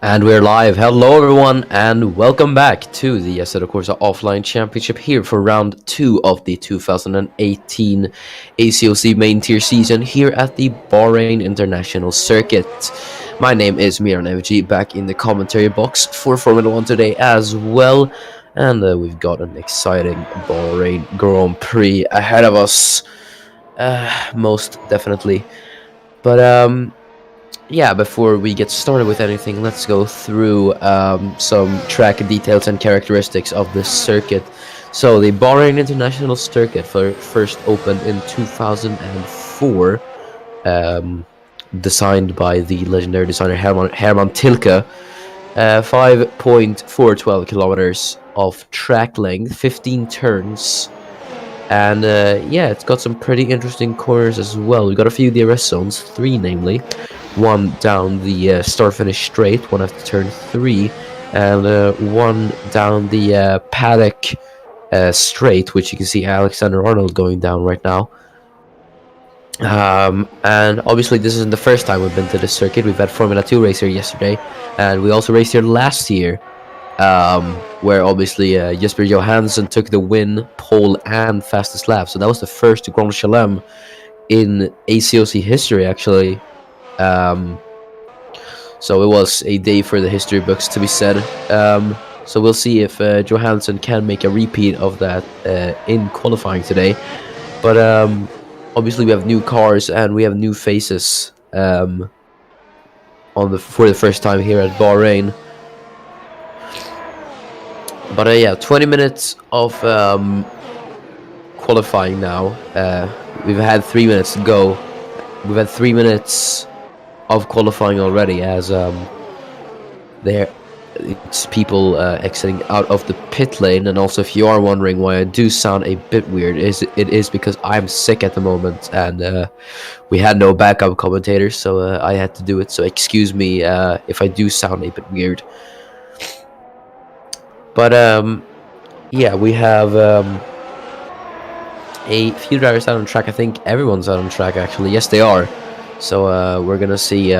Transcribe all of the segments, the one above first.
And we're live. Hello, everyone, and welcome back to the Assetto Corsa Offline Championship here for round 2 of the 2018 ACOC main tier season here at the Bahrain International Circuit. My name is Miran FG, back in the commentary box for Formula 1 today as well. And we've got an exciting Bahrain Grand Prix ahead of us, most definitely. But yeah, before we get started with anything, let's go through some track details and characteristics of the circuit. So the Bahrain International Circuit first opened in 2004, designed by the legendary designer Hermann Tilke. 5.412 kilometers of track length, 15 turns, and yeah, it's got some pretty interesting corners as well. We've got a few DRS zones, 3 namely. One down the start-finish straight, one after turn 3, and one down the paddock straight, which you can see Alexander Arnold going down right now. And obviously this isn't the first time we've been to this circuit. We've had Formula 2 race here yesterday, and we also raced here last year, where obviously Jesper Johansson took the win, pole, and fastest lap. So that was the first Grand Chelem in ACOC history, actually. So it was a day for the history books, to be said. So we'll see if Johansson can make a repeat of that in qualifying today. But obviously we have new cars and we have new faces for the first time here at Bahrain. But yeah, 20 minutes of qualifying now. We've had 3 minutes to go. We've had 3 minutes of qualifying already, as it's people exiting out of the pit lane. And also, if you are wondering why I do sound a bit weird, it is because I'm sick at the moment, and we had no backup commentators, so I had to do it. So excuse me if I do sound a bit weird. But yeah, we have a few drivers out on track. I think everyone's out on track, actually. Yes, they are. So we're gonna see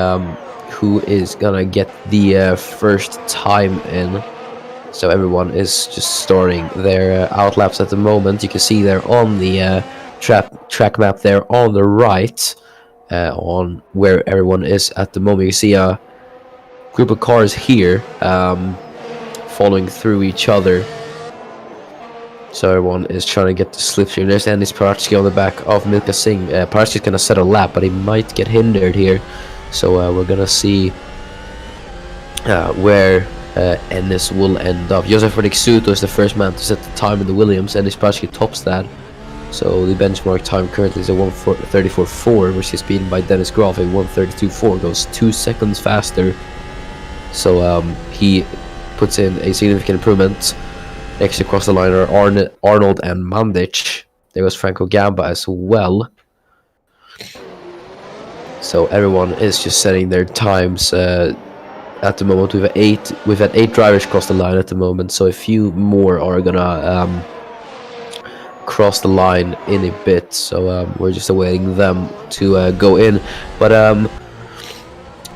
who is gonna get the first time in. So everyone is just starting their outlaps at the moment. You can see there on the track map there on the right, on where everyone is at the moment. You see a group of cars here following through each other. So everyone is trying to get the slipstream. There's Ennis Paratsky on the back of Milka Singh. Paratsky's gonna set a lap, but he might get hindered here. So we're gonna see where Ennis will end up. Josef Suto is the first man to set the time in the Williams. Ennis Paratsky tops that. So the benchmark time currently is a 1:34.4, which is beaten by Dennis Graf. A 1:32.4 goes 2 seconds faster. So he puts in a significant improvement. Next across the line are Arnold and Mandic. There was Franco Gamba as well. So everyone is just setting their times at the moment. We've had eight drivers cross the line at the moment. So a few more are gonna cross the line in a bit. So we're just awaiting them to go in. But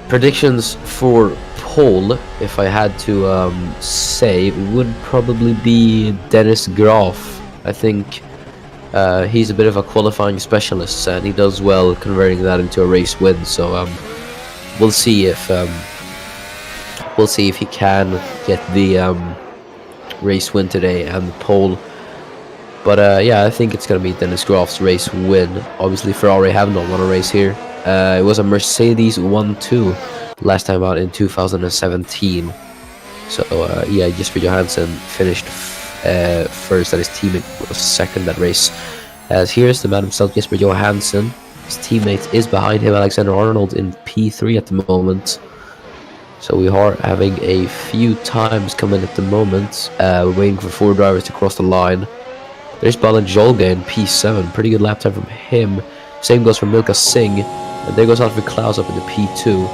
predictions for pole, if I had to say, would probably be Dennis Graf. I think he's a bit of a qualifying specialist, and he does well converting that into a race win. So we'll see if he can get the race win today and the pole. But yeah, I think it's gonna be Dennis Graf's race win. Obviously, Ferrari have not won a race here. It was a Mercedes 1-2 last time out in 2017. So yeah, Jesper Johansson finished first, and his teammate was second that race. As here's the man himself, Jesper Johansson. His teammate is behind him, Alexander Arnold, in P3 at the moment. So we are having a few times come in at the moment. We're waiting for 4 drivers to cross the line. There's Balan Jolga in P7, pretty good lap time from him. Same goes for Milka Singh, and there goes Alfred Klaus up into P2.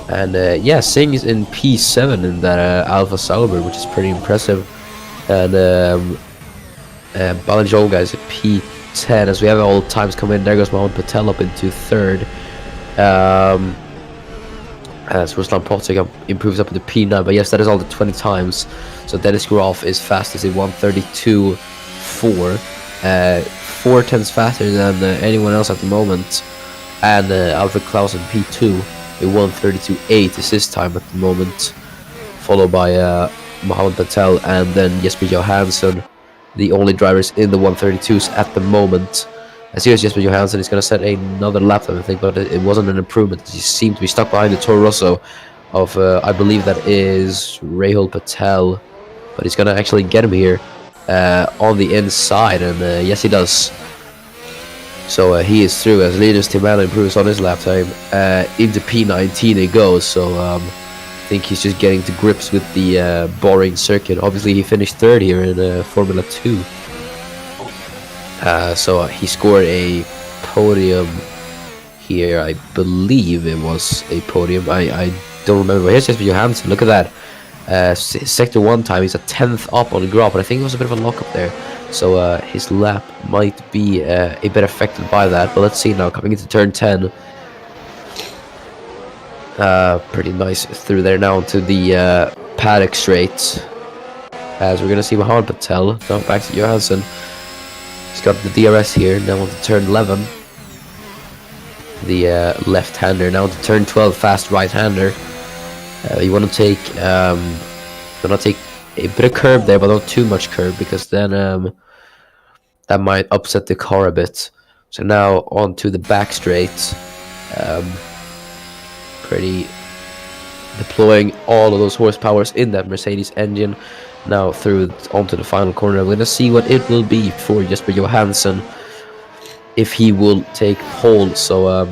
And yeah, Singh is in P7 in that Alpha Sauber, which is pretty impressive. And Balan Jolga is at P10. As we have all the times come in, there goes Mohamed Patel up into 3rd. As Ruslan Potsik improves up into P9, but yes, that is all the 20 times. So Dennis Graf is fastest in 1:32.4, 4 tenths faster than anyone else at the moment. And Alfred Klaus in P2, a 1:32.8 is his time at the moment, followed by Mohamed Patel and then Jesper Johansson, the only drivers in the 1:32s at the moment. As here's Jesper Johansson, he's going to set another lap time, I think, but it wasn't an improvement. He seemed to be stuck behind the Toro Rosso of, I believe that is Rahul Patel. But he's going to actually get him here on the inside, and yes, he does. So he is through as Linus Timana improves on his lap time. Into P19 it goes, so I think he's just getting to grips with the Bahrain circuit. Obviously, he finished 3rd here in Formula 2. So he scored a podium here. I believe it was a podium. I don't remember. But here's Jesper Johansson. Look at that. Sector 1 time. He's a 10th up on the Graf, but I think it was a bit of a lock up there. So his lap might be a bit affected by that. But let's see now. Coming into turn 10. Pretty nice through there now to the paddock straight. As we're going to see Mohamed Patel. Now back to Johansson. He's got the DRS here, now on to turn 11. The left-hander, now to turn 12, fast right-hander. You want to take a bit of curb there, but not too much curb, because then that might upset the car a bit. So now on to the back straight. Pretty deploying all of those horsepowers in that Mercedes engine. now through onto the final corner. We're gonna see what it will be for Jesper Johansson if he will take pole. So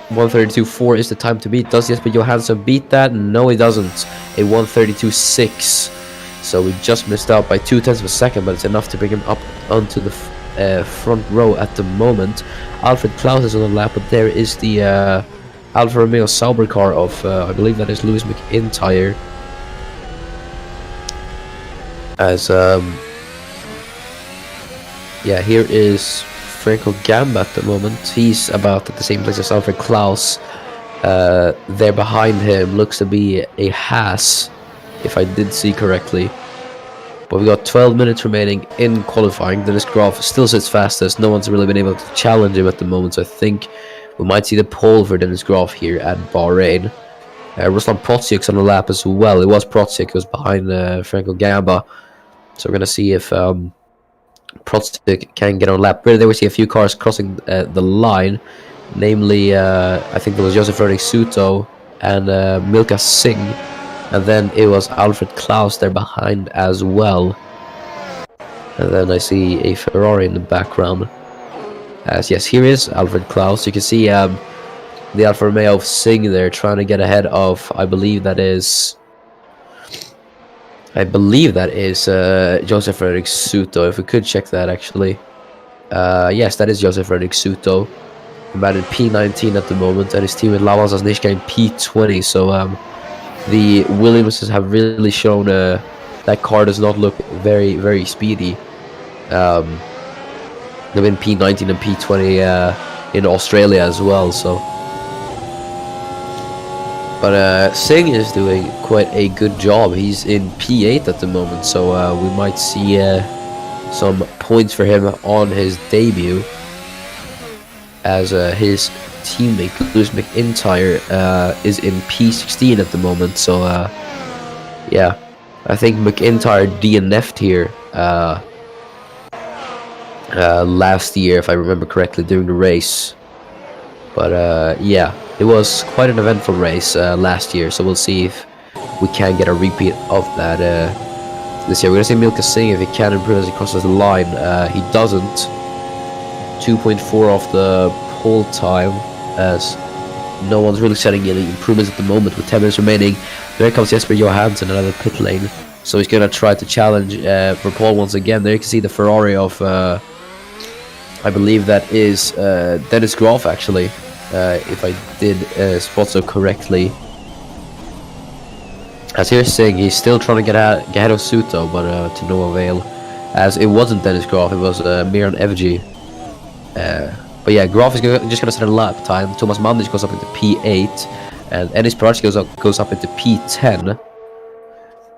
132.4 is the time to beat. Does Jesper Johansson beat that? No, he doesn't. A 132.6. So we just missed out by 0.2 of a second, but it's enough to bring him up onto the front row at the moment. Alfred Klaus is on the lap, but there is the Alfa Romeo Sauber car of, I believe that is Lewis McIntyre. As, yeah, here is Franco Gamba at the moment. He's about at the same place as Alfred Klaus. There behind him looks to be a Haas, if I did see correctly. But we got 12 minutes remaining in qualifying. Dennis Groff still sits fastest. No one's really been able to challenge him at the moment, so I think we might see the pole for Dennis Groff here at Bahrain. Ruslan Protsiek's on the lap as well. It was Protsiek who was behind Franco Gamba. So we're going to see if Protsiek can get on lap. Right there we see a few cars crossing the line. Namely, I think there was Joseph Fredrik Suto and Milka Singh. And then it was Alfred Klaus there behind as well. And then I see a Ferrari in the background. As yes, here is Alfred Klaus. You can see the Alfa Romeo of Singh there trying to get ahead of, I believe that is Joseph Fredrik Suto. If we could check that actually. Yes, that is Joseph Fredrik Suto. I'm at P19 at the moment, and his teammate Lawan Zasnishka in P20. So the Williamses have really shown that car does not look very, very speedy. They've been P19 and P20 in Australia as well. So, but Singh is doing quite a good job. He's in P8 at the moment, so we might see some points for him on his debut, as his teammate Lewis McIntyre is in P16 at the moment. So yeah, I think McIntyre DNF'd here last year, if I remember correctly, during the race. But yeah, it was quite an eventful race last year, so we'll see if we can get a repeat of that this year. We're gonna see Milka Singh if he can improve as he crosses the line. He doesn't. 2.4 off the pole time, as no one's really setting any improvements at the moment with 10 minutes remaining. There comes Jesper Johansson, another pit lane, so he's gonna try to challenge for pole once again. There you can see the Ferrari of I believe that is Dennis Groff actually, if I did spot so correctly. As here's Singh, he's still trying to get ahead of Suto, but to no avail, as it wasn't Dennis Groff, it was Miran Evji. But yeah, Groff is just going to set a lap time. Thomas Mandic goes up into P8, and Enis Parachi goes up into P10.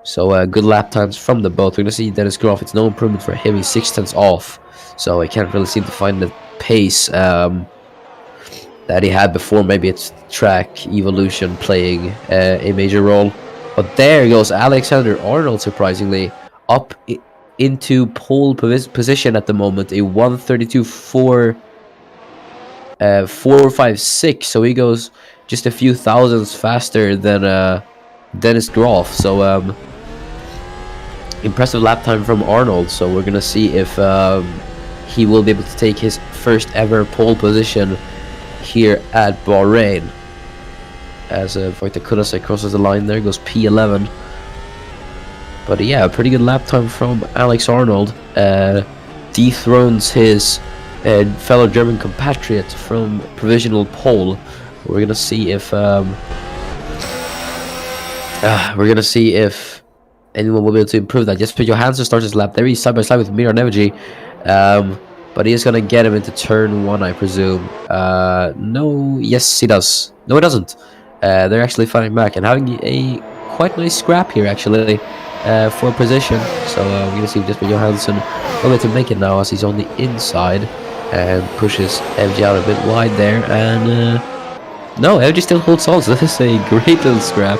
So good lap times from the both. We're going to see Dennis Groff. It's no improvement for him. He's 6 tenths off, so he can't really seem to find the pace that he had before. Maybe it's track evolution playing a major role. But there goes Alexander Arnold, surprisingly, up into pole position at the moment. A 132.456, so he goes just a few thousandths faster than Dennis Groff. So impressive lap time from Arnold. So we're gonna see if he will be able to take his first ever pole position here at Bahrain. As Vojta Kunasek crosses the line, there goes P11. But yeah, a pretty good lap time from Alex Arnold. Dethrones his fellow German compatriot from provisional pole. We're gonna see if anyone will be able to improve that. Jesper Johansson starts his lap there. He's side by side with Miran Evji, but he is gonna get him into turn 1, I presume. No, yes, he does. No, he doesn't. They're actually fighting back and having a quite nice scrap here, actually, for position. So we're gonna see Jesper Johansson able to make it now, as he's on the inside and pushes Evji out a bit wide there. And no, Evji still holds on. So this is a great little scrap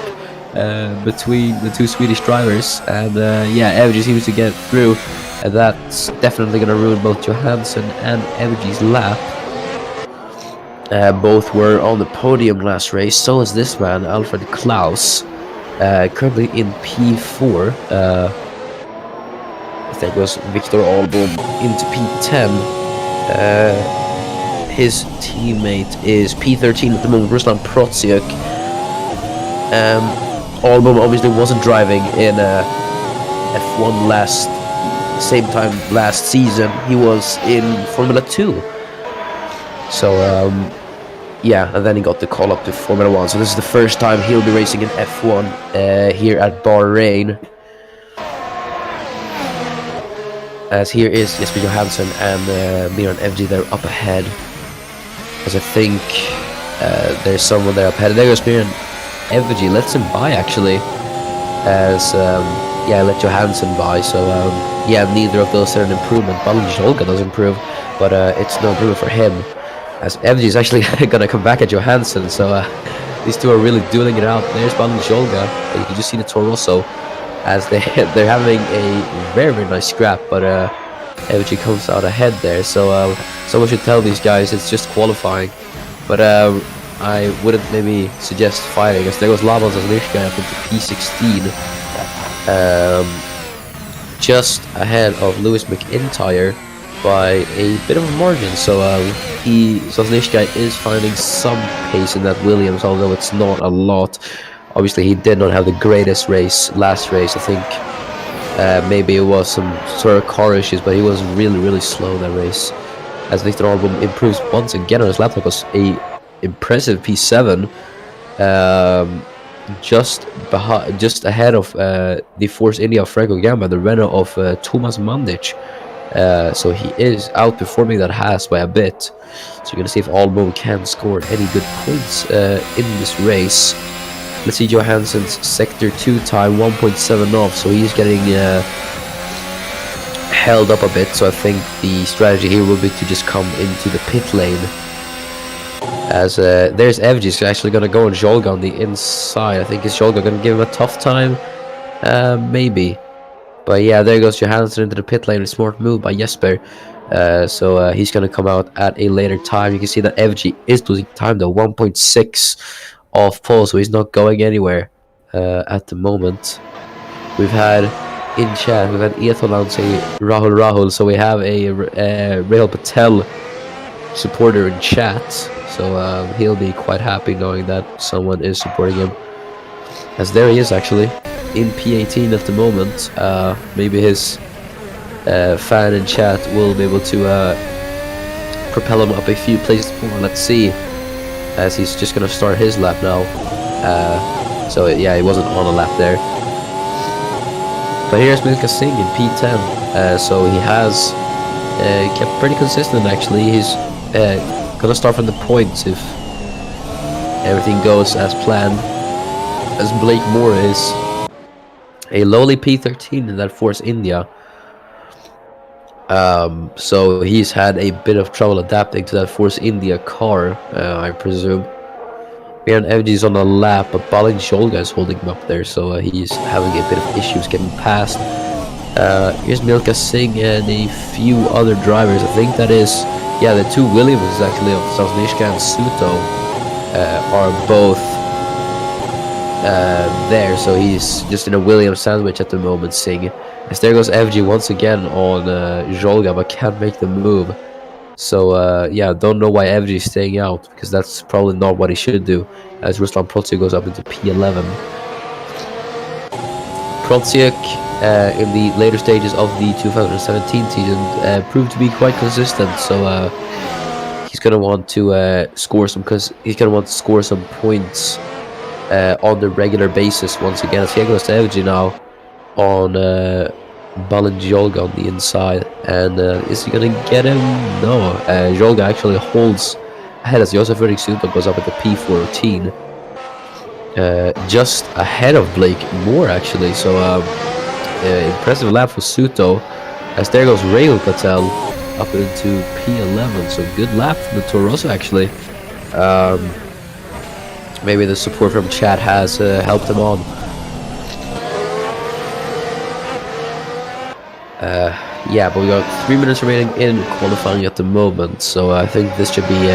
between the two Swedish drivers. And yeah, Evji seems to get through, and that's definitely gonna ruin both Johansson and Evji's lap. Both were on the podium last race. So is this man, Alfred Klaus, currently in P4. There goes Victor Albom into P10. His teammate is P13 at the moment, Ruslan Protsiuk. Albom obviously wasn't driving in F1 same time last season. He was in Formula 2. So yeah, and then he got the call up to Formula 1. So this is the first time he'll be racing in F1 here at Bahrain. As here is Jesper Johansson and Miran Evji, they're up ahead. As I think there's someone there up ahead. There goes Miran Evji, lets him by actually. As yeah, let Johansson by. So yeah, neither of those are an improvement. Balin Jolga does improve, but it's no improvement for him. As Evji is actually gonna come back at Johansson. So these two are really dueling it out. There's Balin Jolga. You can just see the Toro Rosso. As they're having a very nice scrap, but Evji comes out ahead there. So someone should tell these guys it's just qualifying. But I wouldn't maybe suggest fighting, as there goes Laban Zazlishka up into P16, just ahead of Lewis McIntyre by a bit of a margin. So Zazlishka is finding some pace in that Williams, although it's not a lot. Obviously, he did not have the greatest race last race. I think maybe it was some sort of car issues, but he was really slow in that race. As Victor Albom improves once again on his lap, was a impressive P7, just ahead of the Force India of Franco Gamba, the Renault of Thomas Mandic. So he is outperforming that Haas by a bit. So you're gonna see if Albom can score any good points in this race. Let's see Johansson's Sector 2 time, 1.7 off, so he's getting held up a bit. So I think the strategy here will be to just come into the pit lane. As there's Evji, he's actually going to go on Jolga on the inside. I think is Jolga going to give him a tough time? Maybe. But yeah, there goes Johansson into the pit lane. A smart move by Jesper. So he's going to come out at a later time. You can see that Evji is losing time though, 1.6 off pole, so he's not going anywhere at the moment. We've had in chat, we've had Etholan say Rahul, so we have a Rahul Patel supporter in chat, so he'll be quite happy knowing that someone is supporting him. As there he is actually in P18 at the moment. Maybe his fan in chat will be able to propel him up a few places more. Let's see, as he's just gonna start his lap now. So yeah, he wasn't on a lap there. But here's Milka Singh in P10. So he has kept pretty consistent actually. He's gonna start from the points if everything goes as planned. As Blake Moore is a lowly P13 in that Force India. So he's had a bit of trouble adapting to that Force India car, I presume. Miran Evji is on a lap, but Balin Jolga is holding him up there, so he's having a bit of issues getting past. Here's Milka Singh and a few other drivers. I think that is, yeah, the two Williams actually of Zazlishka and Suto are both there, so he's just in a Williams sandwich at the moment, Singh. As there goes Evji once again on Jolga, but can't make the move. So yeah, don't know why Evji is staying out, because that's probably not what he should do. As Ruslan Protsiuk goes up into P11. Protsiuk in the later stages of the 2017 season proved to be quite consistent. So he's gonna want to score some, because he's gonna want to score some points on the regular basis once again. As here goes to Evji now on Balin Jolga on the inside, and is he gonna get him? No, Jolga actually holds ahead as Josef Suto goes up at the P14, just ahead of Blake Moore actually. So impressive lap for Suto, as there goes Rahul Patel up into P11. So good lap from the Toro Rosso actually. Maybe the support from chat has helped him on. Yeah, but we got 3 minutes remaining in qualifying at the moment, so I think this should be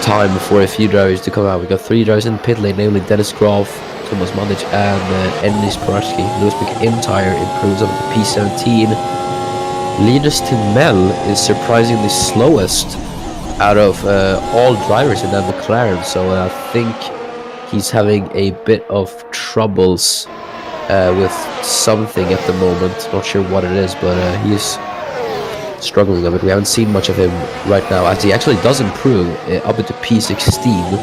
time for a few drivers to come out. We got 3 drivers in pit lane, namely Dennis Groff, Thomas Mandic and Enis Paratsky. Lewis McIntyre improves up to P17. Linus Timel is surprisingly slowest out of all drivers in that McLaren, so I think he's having a bit of troubles with something at the moment. Not sure what it is, but he's struggling a bit. We haven't seen much of him right now, as he actually does improve up into P16,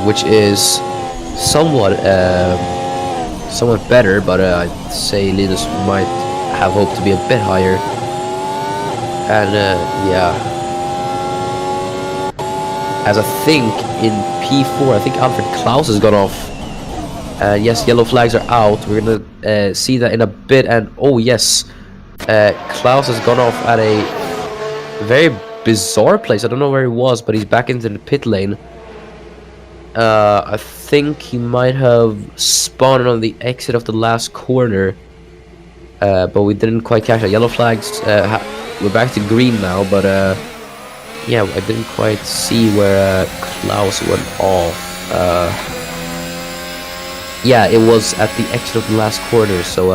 which is somewhat better, but I'd say Linus might have hoped to be a bit higher. And yeah, as I think in P4, I think Alfred Klaus has gone off. And yes, yellow flags are out. We're gonna see that in a bit. And oh yes, Klaus has gone off at a very bizarre place. I don't know where he was, but he's back into the pit lane. I think he might have spawned on the exit of the last corner, but we didn't quite catch that. Yellow flags. We're back to green now, but yeah, I didn't quite see where Klaus went off. Yeah, it was at the exit of the last corner, so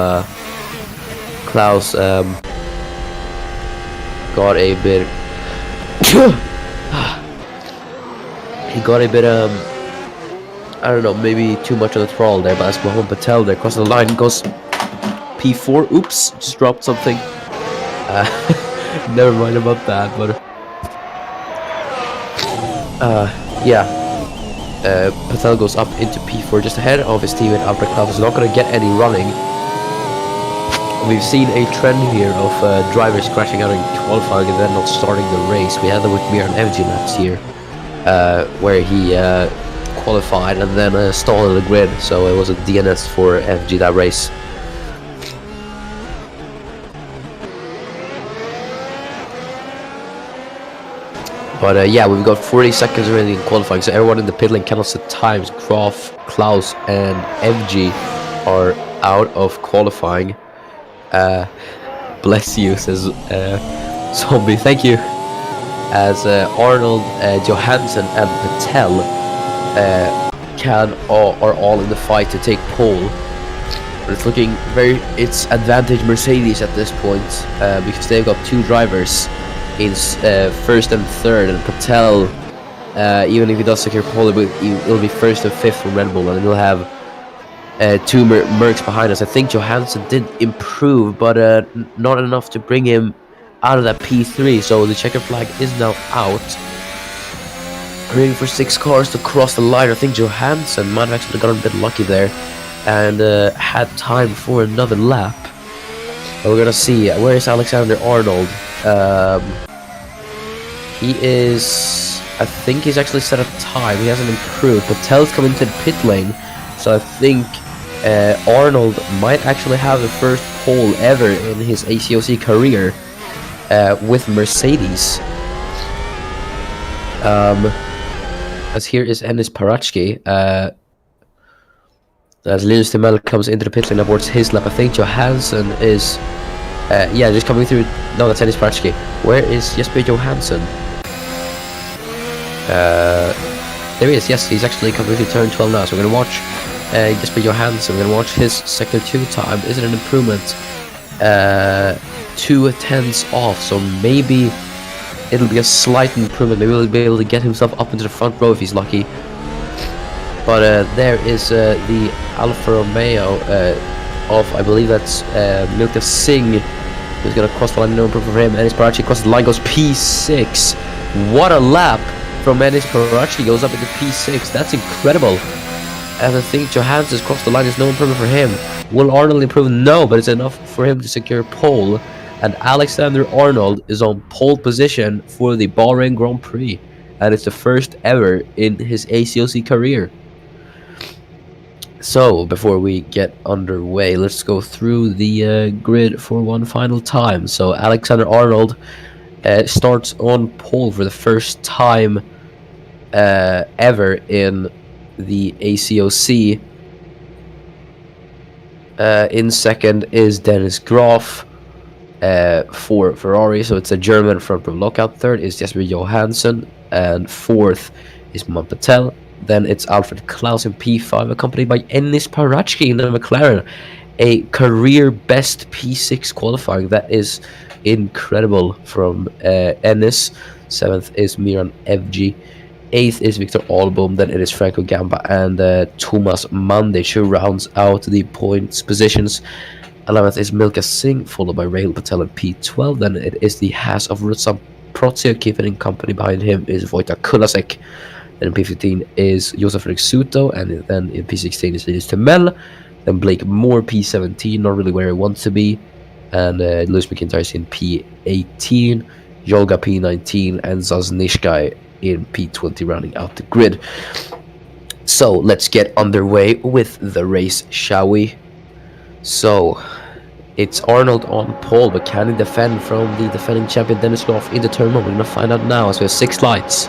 Klaus got a bit he got a bit I don't know, maybe too much of the throttle there, but as Mohammed Patel there across the line goes P4. Oops, just dropped something. Never mind about that, but yeah, Patel goes up into P4 just ahead of his teammate Alfred Klaus. Is not going to get any running. We've seen a trend here of drivers crashing out in qualifying and then not starting the race. We had that with Miran MG last year, where he qualified and then stalled in the grid, so it was a DNS for FG that race. But yeah, we've got 40 seconds remaining in qualifying, so everyone in the pit lane cannot set times. Graf, Klaus, and FG are out of qualifying. Bless you, says Zombie. Thank you. As Arnold, Johansson, and Patel are all in the fight to take pole. But it's looking it's advantage Mercedes at this point, because they've got two drivers in first and third, and Patel, even if he does secure pole, it'll be first and fifth from Red Bull, and he'll have two Mercs behind us. I think Johansson did improve, but not enough to bring him out of that P3, so the checker flag is now out. Waiting for 6 cars to cross the line. I think Johansson might have actually gotten a bit lucky there and had time for another lap. But we're gonna see. Where is Alexander Arnold? He is... I think he's actually set a time. He hasn't improved. Patel's coming to the pit lane, so I think Arnold might actually have the first pole ever in his ACOC career with Mercedes. As here is Enis Paratsky. As Linus Timel comes into the pit lane towards his lap, I think Johansson is... yeah, just coming through. No, that's Enis Paratsky. Where is Jesper Johansson? There he is. Yes, he's actually coming through turn 12 now. So we're going to watch Jesper Johansson. We're going to watch his sector 2 time. Is it an improvement? 2 tenths off. So maybe it'll be a slight improvement. Maybe he'll be able to get himself up into the front row if he's lucky. But there is the Alfa Romeo of, I believe that's Milka Singh, who's going to cross the line. No improvement for him. Enis Paratsky crosses the line, goes P6. What a lap from Enis Paratsky, goes up into P6. That's incredible. And I think Johansson's crossed the line. There's no improvement for him. Will Arnold improve? No, but it's enough for him to secure pole. And Alexander Arnold is on pole position for the Bahrain Grand Prix. And it's the first ever in his ACOC career. So, before we get underway, let's go through the grid for one final time. So, Alexander Arnold starts on pole for the first time ever in the ACOC. In second is Dennis Graf for Ferrari, so it's a German front row lockout. Third is Jesper Johansson, and fourth is Mohammed Patel. Then it's Alfred Klaus in P5, accompanied by Ennis Parachki in the McLaren. A career best P6 qualifying. That is incredible from Ennis. 7th is Miran Evgi. 8th is Victor Albom. Then it is Franco Gamba and Thomas Mandic who rounds out the points positions. 11th is Milka Singh, followed by Rahul Patel in P12. Then it is the Haas of Ruslan Protsio. Keeping in company behind him is Wojtek Kulasek. Then in P15 is Josef Rixuto, and then in P16 is Linus Temel. Then Blake Moore, P17, not really where he wants to be. And Lewis McIntyre in P18, Yolga P19, and Zaznishkai in P20 rounding out the grid. So let's get underway with the race, shall we? So it's Arnold on pole, but can he defend from the defending champion Dennis Groff in the turn one? We're going to find out now as we have 6 lights.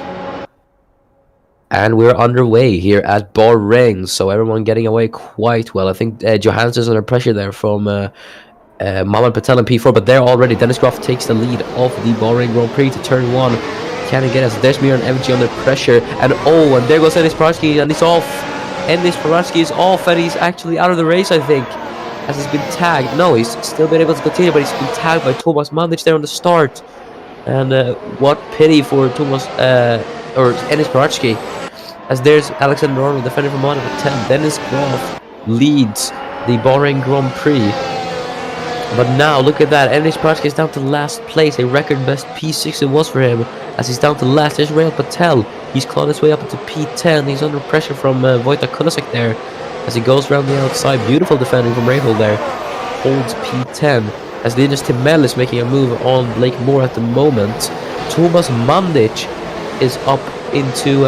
And we're underway here at Bahrain, so everyone getting away quite well. I think Johansson's under pressure there from Mohamed Patel in P4, but there already Dennis Groff takes the lead of the Bahrain Grand Prix to turn 1. Can he get us? There's Miran MG under pressure, and and there goes Ennis Paratsky, and he's off. Ennis Paratsky is off, and he's actually out of the race, I think, as he's been tagged. No, he's still been able to continue, but he's been tagged by Thomas Mandic there on the start. And what pity for Thomas or Ennis Paratsky, as there's Alexander Arnold defending from Monaco 10. Dennis Groff leads the Bahrain Grand Prix. But now, look at that. Ennis Paratsky is down to last place. A record best P6 it was for him, as he's down to last. There's Rahul Patel. He's clawed his way up into P10. He's under pressure from Wojtek Kulasek there, as he goes around the outside. Beautiful defending from Rahul there. Holds P10. As Linus Timel is making a move on Blake Moore at the moment. Thomas Mandic is up into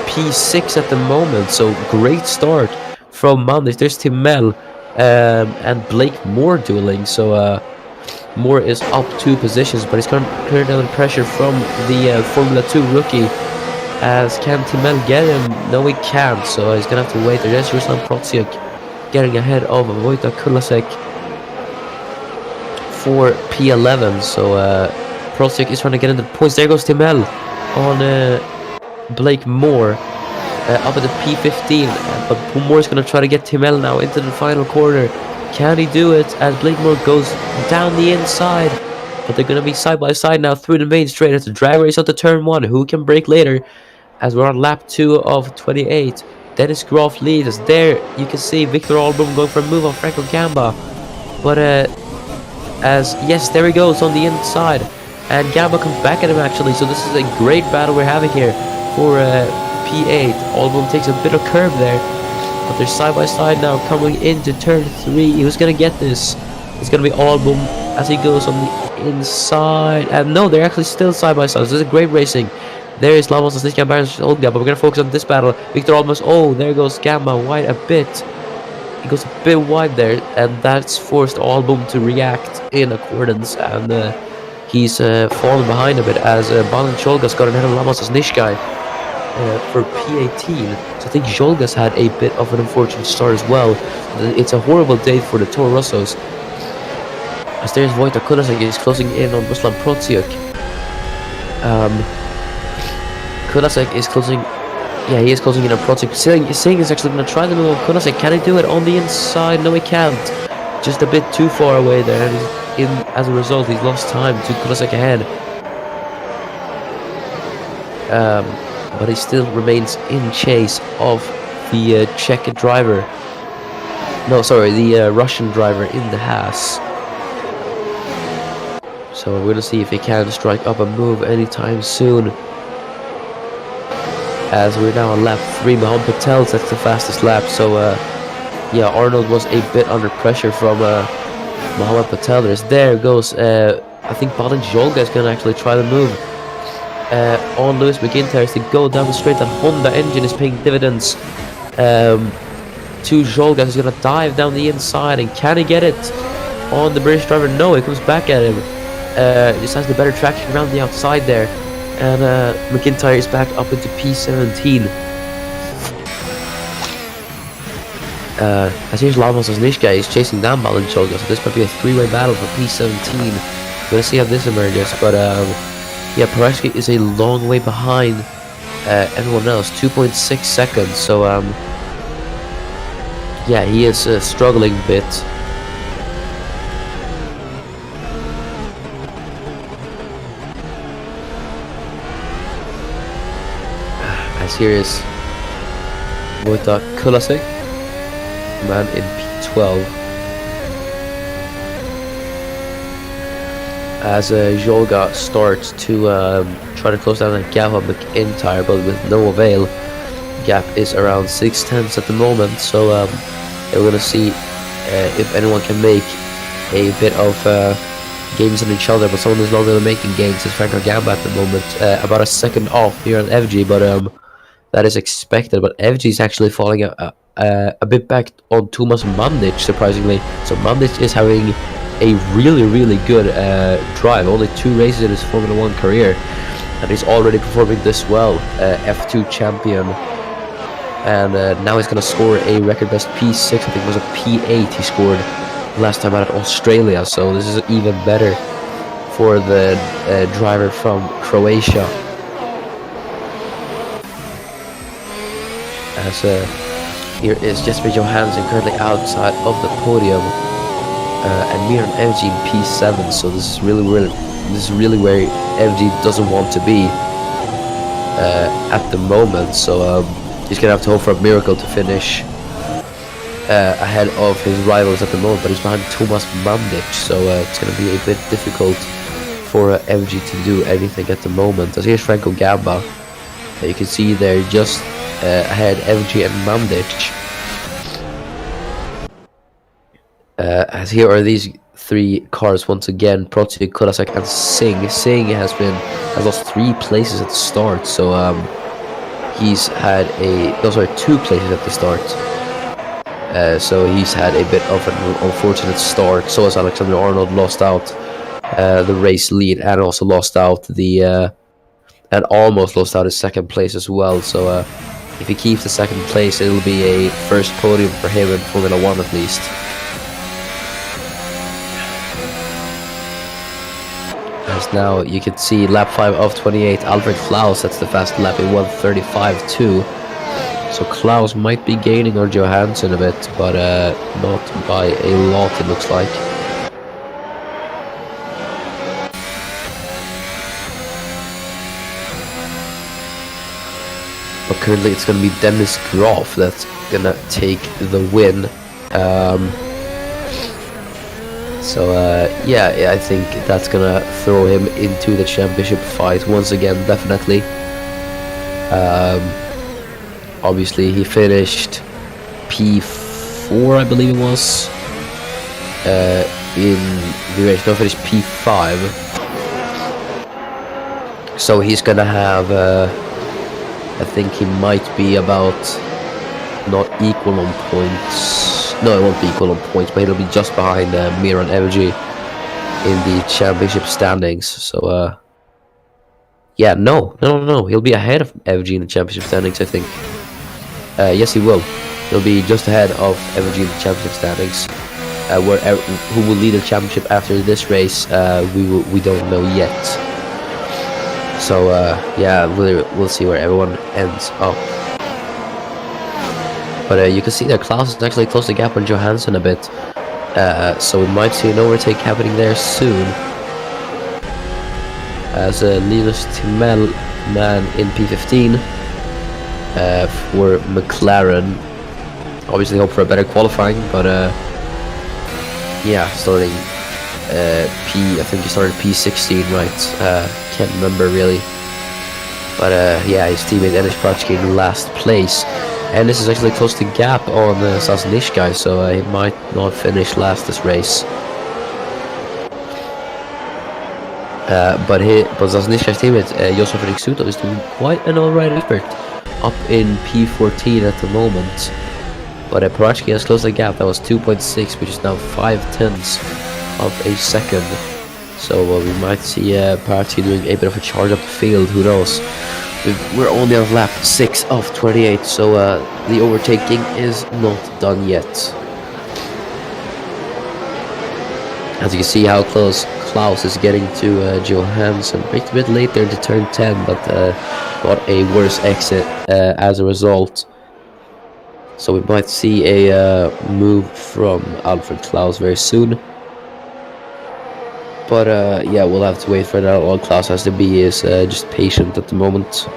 P6 at the moment, so great start from Mandic. There's Timel and Blake Moore dueling, so Moore is up 2 positions, but he's currently under pressure from the Formula 2 rookie. As can Timel get him? No, he can't, so he's gonna have to wait. There's Ruslan Protsiuk getting ahead of Wojtek Kulasek for P11, so Protsiuk is trying to get into the points. There goes Timel on Blake Moore up at the P15, but Moore's going to try to get Timel now into the final corner. Can he do it? As Blake Moore goes down the inside, but they're going to be side by side now through the main straight. It's a drag race up to turn 1. Who can break later? As we're on lap 2 of 28. Dennis Groff leads us. There you can see Victor Albom going for a move on Franco Gamba, but yes, there he goes on the inside, and Gamba comes back at him actually. So this is a great battle we're having here for P8. Albom takes a bit of curve there, but they're side by side now coming into turn 3. Who's gonna get this? It's gonna be Albom as he goes on the inside, and no, they're actually still side by side. So this is great racing. There is Lamos and Sniskan Barons Olga, but we're gonna focus on this battle. Victor Albom, there goes Gamba wide a bit. He goes a bit wide there, and that's forced Albom to react in accordance, and he's fallen behind a bit as Balin Cholgas got ahead of Lamos Nishkai for P18. So I think Cholgas had a bit of an unfortunate start as well. It's a horrible day for the Toro Rossos, as there's Wojtek Kulasek is closing in on Ruslan Protsiuk. Kulasek is closing. Yeah, he is closing in on Protsiuk. Singh is actually going to try the move on Kulasek. Can he do it on the inside? No, he can't. Just a bit too far away there. And as a result, he's lost time to Kulasek ahead. But he still remains in chase of the Czech driver. No, sorry, the Russian driver in the Haas. So we're going to see if he can strike up a move anytime soon. As we're now on lap 3, Mohamed Patel sets the fastest lap. So yeah, Arnold was a bit under pressure from Mohamed Patel. There goes, I think Balin Jolga is going to actually try the move on Lewis McIntyre to go down the straight. That Honda engine is paying dividends to Jolga, who's going to dive down the inside. And can he get it on the British driver? No, he comes back at him. Just has the better traction around the outside there. And McIntyre is back up into P17. As here's Lamos Nishka is chasing down Balin Cholga, so this might be a 3-way battle for P17. We're gonna see how this emerges, but yeah, Paratsky is a long way behind everyone else, 2.6 seconds. So yeah, he is struggling a bit. As here is Wojtek Kulasek, man in P12. As Jolga starts to try to close down that gap on McIntyre, but with no avail. Gap is around 6/10 at the moment, so we're going to see if anyone can make a bit of gains on each other, but someone who's not really making gains is Franco Gamba at the moment, about a second off here on FG, but that is expected. But FG is actually falling a bit back on Thomas Mandic, surprisingly. So Mandic is having a really good drive, only 2 races in his Formula 1 career, and he's already performing this well. F2 champion, and now he's going to score a record best P6. I think it was a P8 he scored last time out at Australia, so this is even better for the driver from Croatia. As here is Jesper Johansson currently outside of the podium, and Miran FG in P7. So this is really where FG doesn't want to be at the moment. So he's gonna have to hope for a miracle to finish ahead of his rivals at the moment. But he's behind Thomas Mandic, so it's gonna be a bit difficult for FG to do anything at the moment. As here's Franco Gamba, you can see they're just ahead FG and Mandic. As here are these 3 cars once again: Proti, Kulasek, and Singh. Singh has lost 3 places at the start, so he's had those are 2 places at the start. So he's had a bit of an unfortunate start. So has Alexander Arnold, lost out the race lead, and also lost out and almost lost out his 2nd place as well. So if he keeps the 2nd place, it'll be a first podium for him in Formula 1 at least. As now you can see lap 5 of 28, Alfred Klaus sets the fast lap in 1:35.2. So Klaus might be gaining on Johansson a bit, but not by a lot, it looks like. But currently it's going to be Dennis Graf that's going to take the win. Yeah, I think that's gonna throw him into the championship fight once again, definitely. Obviously he finished P4, I believe it was, in the race. No, finished P5. So he's gonna have, I think he might be about not equal on points. No, it won't be equal on points, but he'll be just behind Miran FG in the championship standings. So, yeah, no, he'll be ahead of FG in the championship standings, I think. Yes, he will. He'll be just ahead of FG in the championship standings. Who will lead the championship after this race, we don't know yet. So, yeah, we'll see where everyone ends up. But you can see that Klaus has actually closed the gap on Johansson a bit. So we might see an overtake happening there soon. As Linus Timmel, man in P15 for McLaren. Obviously hope for a better qualifying, but yeah, starting I think he started P16, right? Can't remember really. But yeah, his teammate Enes Pratsky in last place. And this is actually close to gap on Sasnishkai, so he might not finish last this race. But Sasnishkai's teammate Josef Riksuto is doing quite an alright effort, up in P14 at the moment. But Pratsky has closed the gap. That was 2.6, which is now 0.5 of a second. So we might see Pratsky doing a bit of a charge up the field, who knows. We're only on lap 6 of 28, so the overtaking is not done yet. As you can see how close Klaus is getting to Johansson. Braked a bit late there to turn 10, but got a worse exit as a result. So we might see a move from Alfred Klaus very soon. But yeah, we'll have to wait for that. All Klaus has to be is just patient at the moment.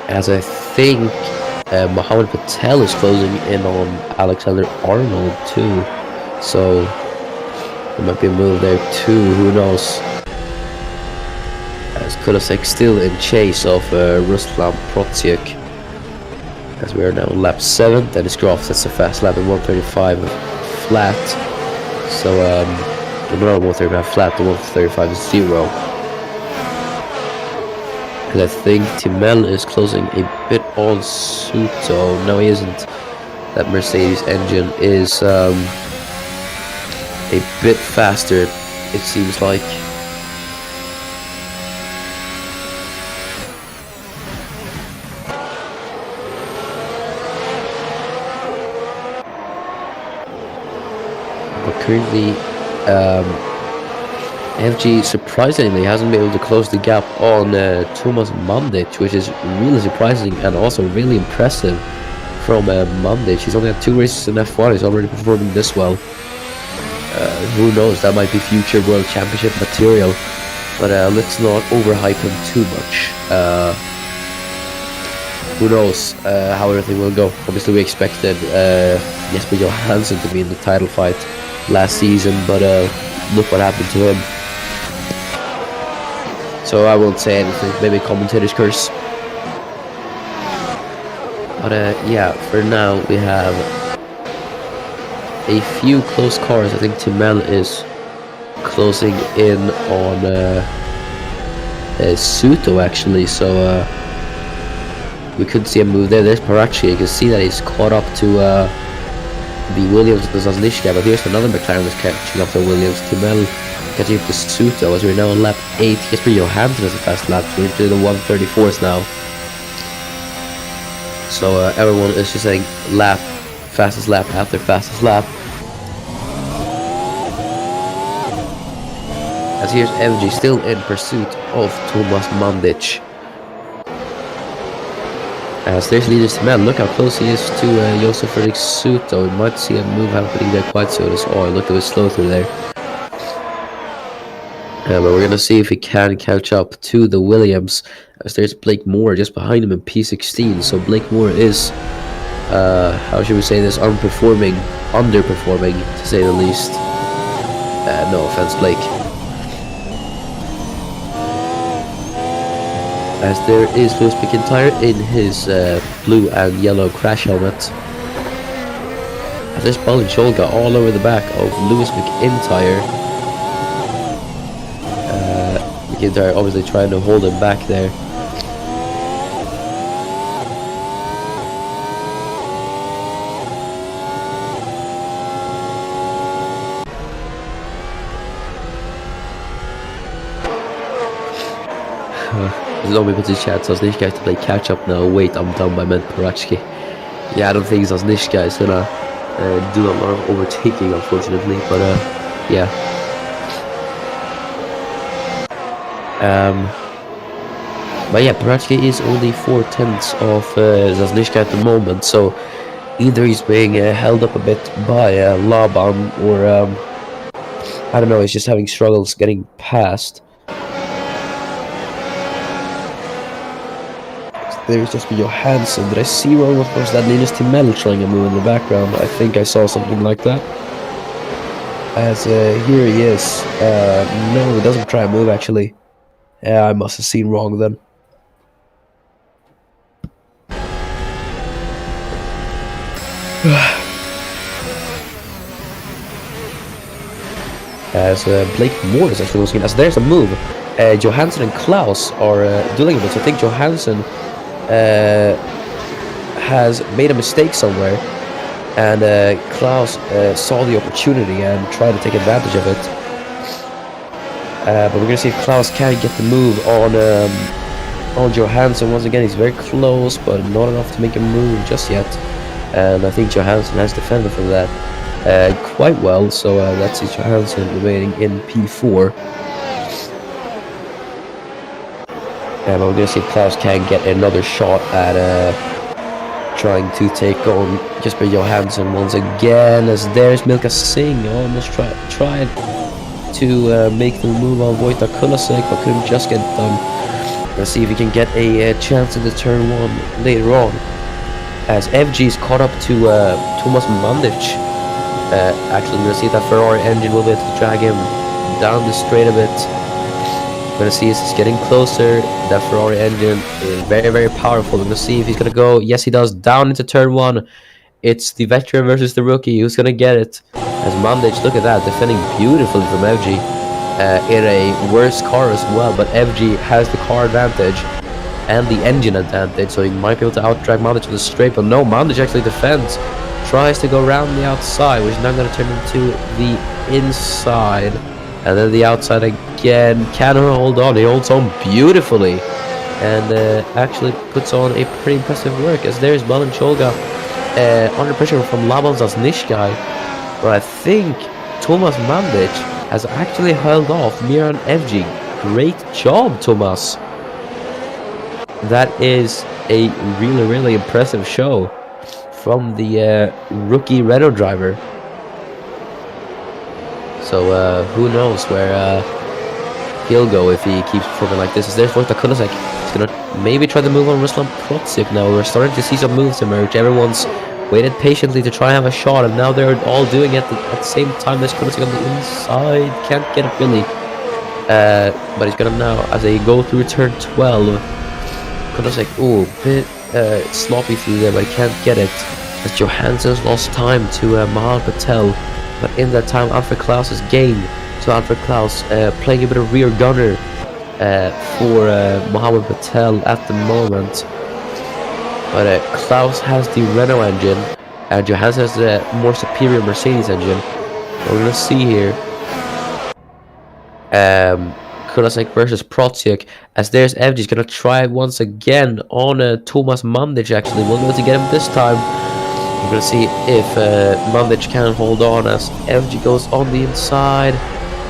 As I think Mohammed Patel is closing in on Alexander Arnold too. So there might be a move there too, who knows. As Kulasek still in chase of Ruslan Protsiuk. As we are now on lap 7, Dennis Groff sets a fast lap in 135 flat. So another 135 flat to 135 0. And I think Timel is closing a bit on Suto. No, he isn't. That Mercedes engine is a bit faster, it seems like. But currently, FG surprisingly hasn't been able to close the gap on Thomas Mandic, which is really surprising and also really impressive from Mandic. He's only had 2 races in F1, he's already performing this well. Who knows, that might be future World Championship material, but let's not overhype him too much. Who knows how everything will go. Obviously we expected Jesper Johansson to be in the title fight last season, but look what happened to him. So I won't say anything, maybe commentator's curse. But yeah, for now we have a few close cars. I think Timel is closing in on Suto actually, so we could see a move there. There's Parachi, you can see that he's caught up to the Williams and the Zasnishka, but here's another McLaren that's catching up to Williams. Timel catching up to Suto as we're now on lap 8. Jesper Johansson has a fast lap, we're into the 134s now. So everyone is just saying lap, fastest lap after fastest lap. As here's MG still in pursuit of Thomas Mandic. As there's leader Timel, look how close he is to Josef Fredrik Suto. We might see a move happening there quite soon. Oh, look at the slow through there. But we're going to see if he can catch up to the Williams, as there's Blake Moore just behind him in P16. So Blake Moore is, how should we say this, underperforming, to say the least. No offense, Blake. As there is Lewis McIntyre in his blue and yellow crash helmet. And there's Balincholga all over the back of Lewis McIntyre. McIntyre obviously trying to hold him back there. Zombie puts his chat, Zasnishka has to play catch up now. Wait, I'm done by Ment Parachki. Yeah, I don't think Zasnishka is gonna do a lot of overtaking, unfortunately, but yeah. But yeah, Parachki is only 4/10 of Zasnishka at the moment, so either he's being held up a bit by Laban, or I don't know, he's just having struggles getting past. There's just Johansson. Did I see wrong? Of course, that Linus Timel trying a move in the background. I think I saw something like that. As here he is. No, he doesn't try a move actually. Yeah, I must have seen wrong then. As Blake Moore is actually losing. As there's a move. Johansson and Klaus are dueling a bit. So I think Johansson has made a mistake somewhere, and Klaus saw the opportunity and tried to take advantage of it. But we're gonna see if Klaus can get the move on Johansson. Once again, he's very close, but not enough to make a move just yet. and I think Johansson has defended from that quite well. So that's Johansson remaining in P4. And we're going to see if Klaus can get another shot at trying to take on Jesper Johansson once again, as there's Milka Singh almost tried to make the move on Wojtek Kulasek, but couldn't just get it done. Let's see if he can get a chance in the turn 1 later on, as FG is caught up to Thomas Mandic. Actually, we're going to see if that Ferrari engine will be able to drag him down the straight a bit. We're going to see as it's getting closer. That Ferrari engine is very, very powerful. We're going to see if he's going to go. Yes, he does. Down into turn 1. It's the veteran versus the rookie. Who's going to get it? As Mandic, look at that, defending beautifully from FG in a worse car as well. But FG has the car advantage and the engine advantage, so he might be able to outdrag Mandic to the straight. But no, Mandic actually defends. Tries to go around the outside, which is now going to turn into the inside. And then the outside again. Can hold on. He holds on beautifully. And actually puts on a pretty impressive work. As there's Balin Cholga under pressure from Labonzas Nishkai. But I think Thomas Mandic has actually held off Miran FG. Great job, Thomas. That is a really, really impressive show from the rookie Renault driver. So who knows where he'll go if he keeps performing like this. As there's Wojtek Kulasek. He's gonna maybe try to move on Ruslan Protsik now. We're starting to see some moves emerge. Everyone's waited patiently to try and have a shot, and now they're all doing it at the same time. There's Kulasek on the inside. Can't get it really. But he's gonna now, as they go through turn 12. Kulasek, oh, a bit sloppy through there, but he can't get it. As Johansson's lost time to Mahal Patel. But in that time, Alfred Klaus has gained. So Alfred Klaus playing a bit of rear gunner for Mohammed Patel at the moment. But Klaus has the Renault engine, and Johansson has the more superior Mercedes engine. We're going to see here Kulasek versus Protsiuk, as there's FG. He's going to try once again on Thomas Mandic. Actually, we'll be able to get him this time. We're going to see if Mandic can hold on, as FG goes on the inside.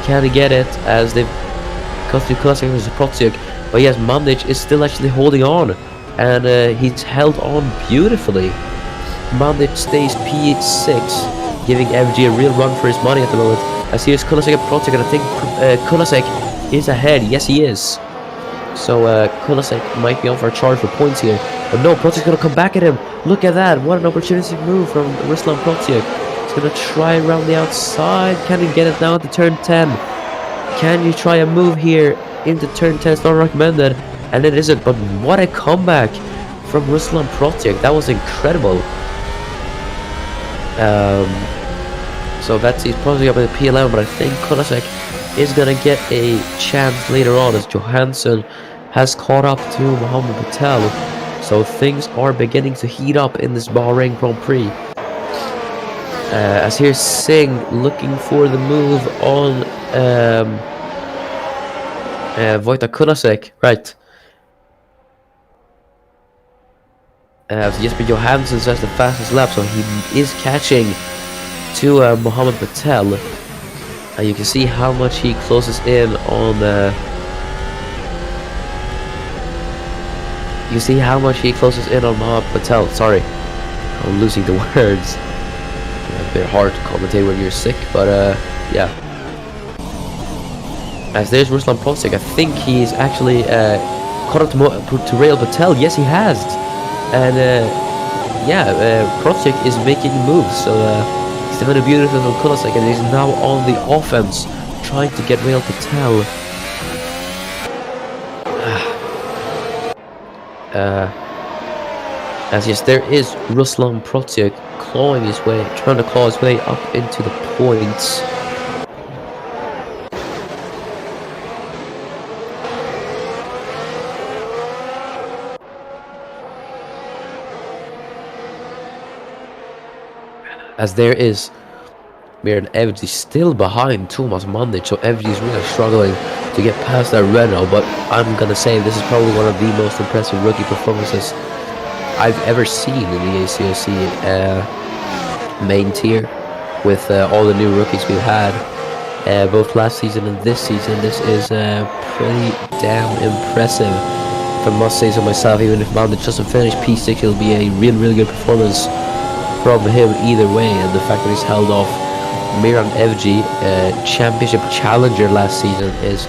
Can he get it? As they've got through Kulasek versus Protsiuk. But yes, Mandic is still actually holding on. And he's held on beautifully. Mandic stays P6, giving FG a real run for his money at the moment. As here's Kulasek and Protsiuk, and I think Kulasek is ahead. Yes, he is. So Kulasek might be on for a charge for points here. But no, Protsiuk's going to come back at him. Look at that. What an opportunistic move from Ruslan Protsiuk. He's going to try around the outside. Can he get it now at the turn 10? Can you try a move here into turn 10? It's not recommended. And it isn't. But what a comeback from Ruslan Protsiuk. That was incredible. So that's, he's probably up at the P11. But I think Kulasek is going to get a chance later on, as Johansson has caught up to Mohammed Patel. So things are beginning to heat up in this Bahrain Grand Prix. As here's Singh looking for the move on Wojtek Kulasek. Right. Jesper Johansson has the fastest lap, so he is catching to Mohammed Patel. You can see how much he closes in on Mohammed Patel. Sorry, I'm losing the words. A bit hard to commentate when you're sick, but yeah. As there's Ruslan Protsiuk, I think he's actually caught up to Rail Patel. Yes, he has. And yeah, Protsiuk is making moves. So he's defended beautifully from Kulasek, and he's now on the offense, trying to get Rail Patel. As yes, there is Ruslan Protsiuk trying to claw his way up into the points. As there is Miran FG still behind Thomas Mandic, so FG is really struggling to get past that Renault, but I'm gonna say this is probably one of the most impressive rookie performances I've ever seen in the ACOC main tier with all the new rookies we've had. Both last season and this season. This is pretty damn impressive, if I must say so myself. Even if Mandich doesn't finish P6, it'll be a really good performance from him either way. And the fact that he's held off Miran Evji, championship challenger last season, is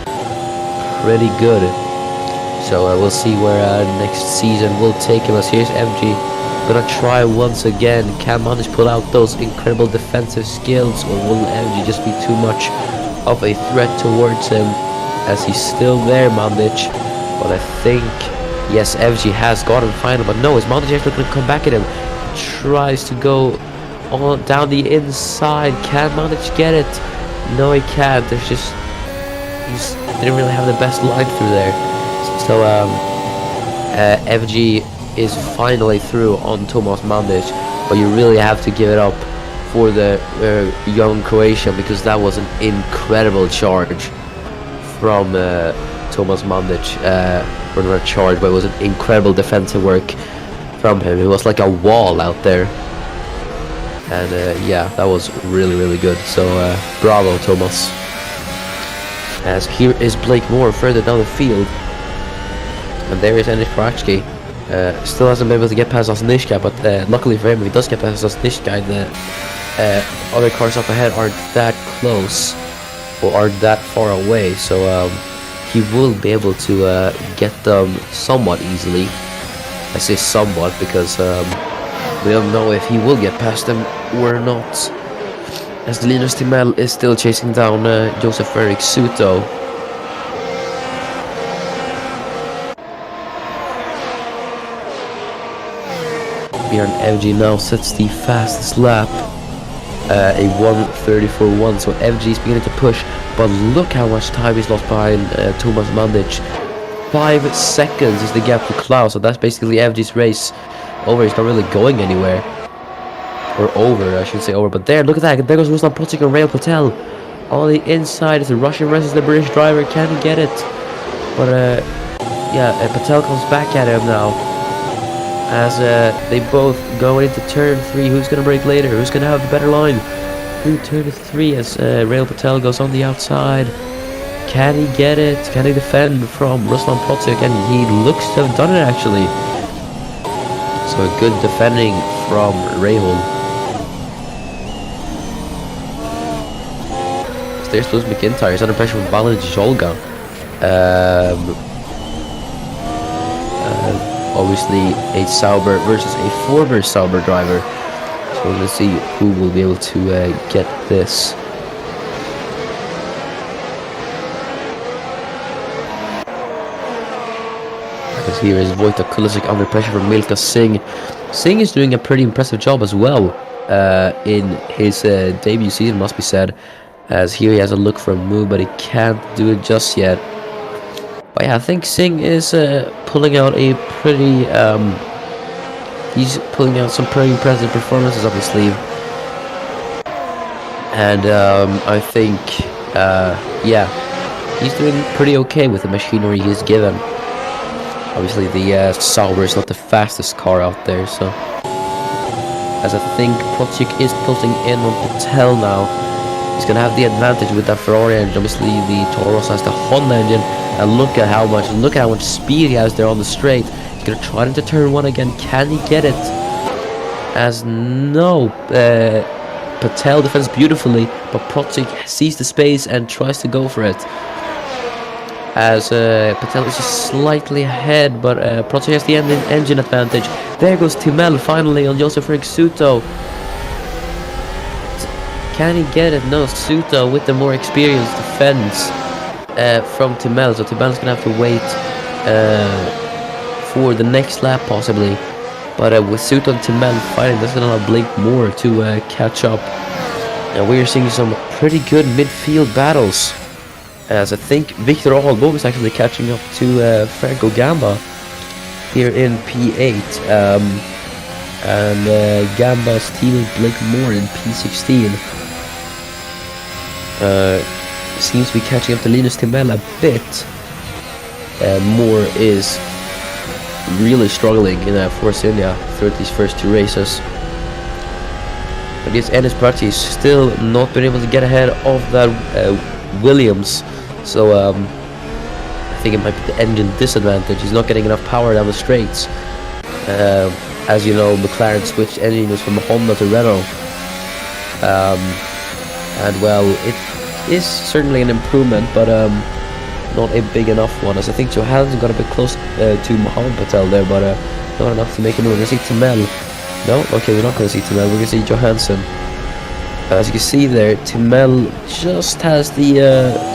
pretty good. So we'll see where next season will take him. As here's Evji gonna try once again. Can Mandich pull out those incredible defensive skills, or will Evji just be too much of a threat towards him? As he's still there, Mandich. But I think, yes, Evji has got him final. But no, is Mandich actually gonna come back at him? Tries to go on down the inside. Can Mandich get it? No, he can't. There's just, he didn't really have the best line through there. So Evji is finally through on Tomas Mandich, but you really have to give it up for the young Croatian, because that was an incredible charge from Tomas Mandich. Or not a charge, but it was an incredible defensive work from him. It was like a wall out there, and yeah, that was really good. So bravo, Tomas. As here is Blake Moore further down the field, and there is Enis Parachki. Still hasn't been able to get past Osnishka, but luckily for him, if he does get past Osnishka, the other cars up ahead aren't that close or aren't that far away, so he will be able to get them somewhat easily. I say somewhat because we don't know if he will get past them or not, as Linus Timel is still chasing down Joseph Eric Suto. Bjorn Evji now sets the fastest lap, a 1:34.1, so Evji is beginning to push, but look how much time he's lost behind Tomas Mandich. 5 seconds is the gap to Klaus, so that's basically Evji's race over. He's not really going anywhere, or over, I should say over, but there, look at that, there goes Ruslan Protic and Rail Patel. On the inside is the Russian versus the British driver. Can he get it? But yeah, Patel comes back at him now, as they both go into turn 3. Who's going to break later? Who's going to have the better line? Through turn 3 as Rail Patel goes on the outside. Can he get it? Can he defend from Ruslan Protic? And he looks to have done it, actually. So good defending from Rahul. There's Lewis McIntyre. He's under pressure from Valentin Jolga. Obviously a Sauber versus a former Sauber driver, so we're going to see who will be able to get this. Because here is Wojtek Kulisic under pressure from Milka Singh. Singh is doing a pretty impressive job as well in his debut season, must be said, as here he has a look for a move, but he can't do it just yet. But yeah, I think Singh is pulling out a pretty, he's pulling out some pretty impressive performances up his sleeve. And I think, yeah, he's doing pretty okay with the machinery he's given. Obviously the Sauber is not the fastest car out there, so. As I think Protic is pulling in on Patel now. He's going to have the advantage with that Ferrari engine. Obviously the Toro Rosso has the Honda engine. And look at how much speed he has there on the straight. He's gonna try into turn 1 again. Can he get it? As no, Patel defends beautifully, but Protic sees the space and tries to go for it. As Patel is just slightly ahead, but Protic has the engine advantage. There goes Timel finally on Joseph Eric Suto. Can he get it? No, Suto with the more experienced defense from Timel, so Timel's gonna have to wait for the next lap possibly. But with Suto and Timel fighting, that's gonna allow Blake Moore to catch up. And we are seeing some pretty good midfield battles, as I think Victor Ahlbom is actually catching up to Franco Gamba here in P8, and Gamba is teaming Blake Moore in P16. Seems to be catching up to Linus Timel a bit. Moore is really struggling in Force India throughout these first 2 races. But this Ennis Prati still not been able to get ahead of that Williams. So I think it might be the engine disadvantage. He's not getting enough power down the straights. As you know, McLaren switched engines from Honda to Renault. And well, it is certainly an improvement, but not a big enough one, as I think Johansson got a bit close to Mohammed Patel there, but not enough to make a move. We're going to see Timel. No? Okay, we're not going to see Timel. We're going to see Johansson. As you can see there, Timel just has the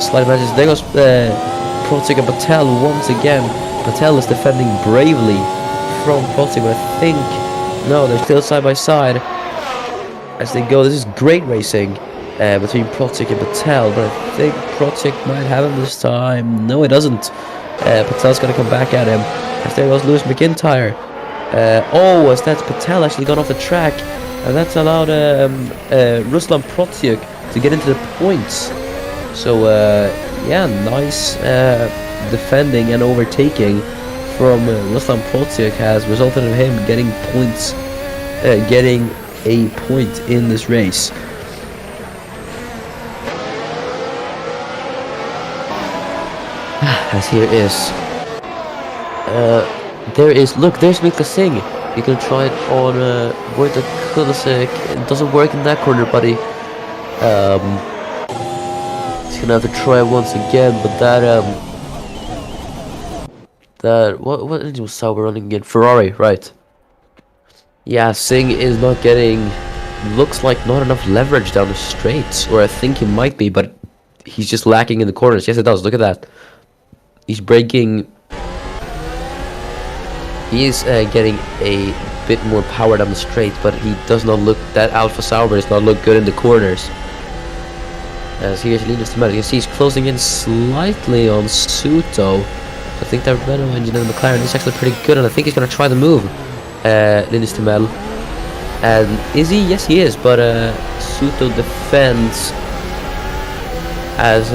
slight advantage. There goes Protic and Patel once again. Patel is defending bravely from Protic, but I think... No, they're still side by side as they go. This is great racing between Protic and Patel, but I think Protic might have him this time. No, he doesn't. Patel's going to come back at him. As there goes Lewis McIntyre. As that's Patel actually gone off the track, and that's allowed Ruslan Protic to get into the points. So yeah, nice defending and overtaking from Ruslan Protic has resulted in him getting points, getting a point in this race. As here is there is, look, there's Mika Singh. You can try it on Wojtek Kulisek. It doesn't work in that corner, buddy. He's gonna have to try it once again, but what engine was Sauber running again? Ferrari, right? Yeah, Singh is not getting, looks like not enough leverage down the straights, or I think he might be, but he's just lacking in the corners. Yes, it does. Look at that. He's braking. He is getting a bit more power down the straight, but he does not look, that Alpha Sauber does not look good in the corners. As here's Linus Timel. You can see he's closing in slightly on Suto. I think that Renault engine in the McLaren is actually pretty good, and I think he's going to try the move. Linus Timel. And is he? Yes, he is, but Suto defends as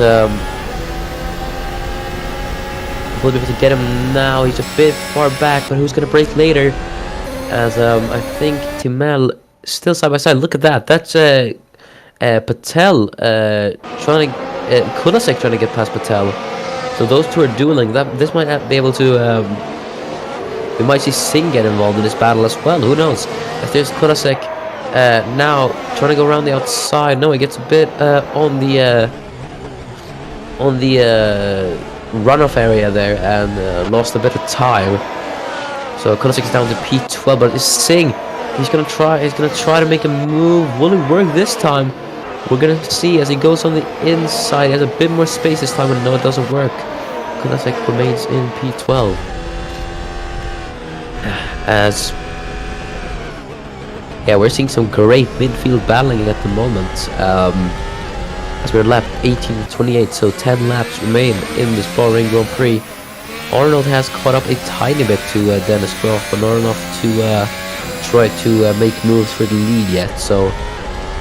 we'll be able to get him now. He's a bit far back, but who's going to break later? As I think Timel still side by side. Look at that. That's Patel trying to Kulisek trying to get past Patel. So those two are dueling. This might be able to. We might see Singh get involved in this battle as well. Who knows? If there's Kulisek now trying to go around the outside. No, he gets a bit on the runoff area there and lost a bit of time. So Kulisek is down to P12, but it's Singh. He's gonna try to make a move. Will it work this time? We're gonna see as he goes on the inside. He has a bit more space this time, but no, it doesn't work. Kulisek remains in P12. As yeah, we're seeing some great midfield battling at the moment. As we're lap 18 to 28, so 10 laps remain in this Bahrain Grand Prix. Arnold has caught up a tiny bit to Dennis Groff, but not enough to try to make moves for the lead yet. So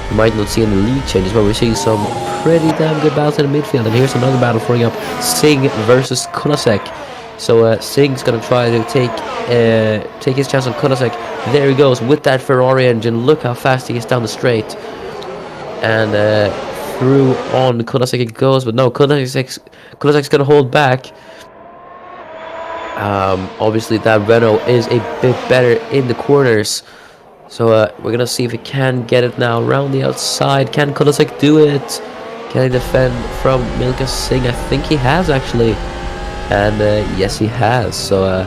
we might not see any lead changes, but we're seeing some pretty damn good battles in the midfield. And here's another battle throwing up Singh versus Kulisek. So Singh's gonna try to take his chance on Kulisek. There he goes with that Ferrari engine. Look how fast he is down the straight. And through on Kulisek it goes, but no, Kulisek's gonna hold back. Obviously that Renault is a bit better in the corners, so we're gonna see if he can get it now around the outside. Can Kulisek do it? Can he defend from Milka Singh? I think he has actually, and yes he has. So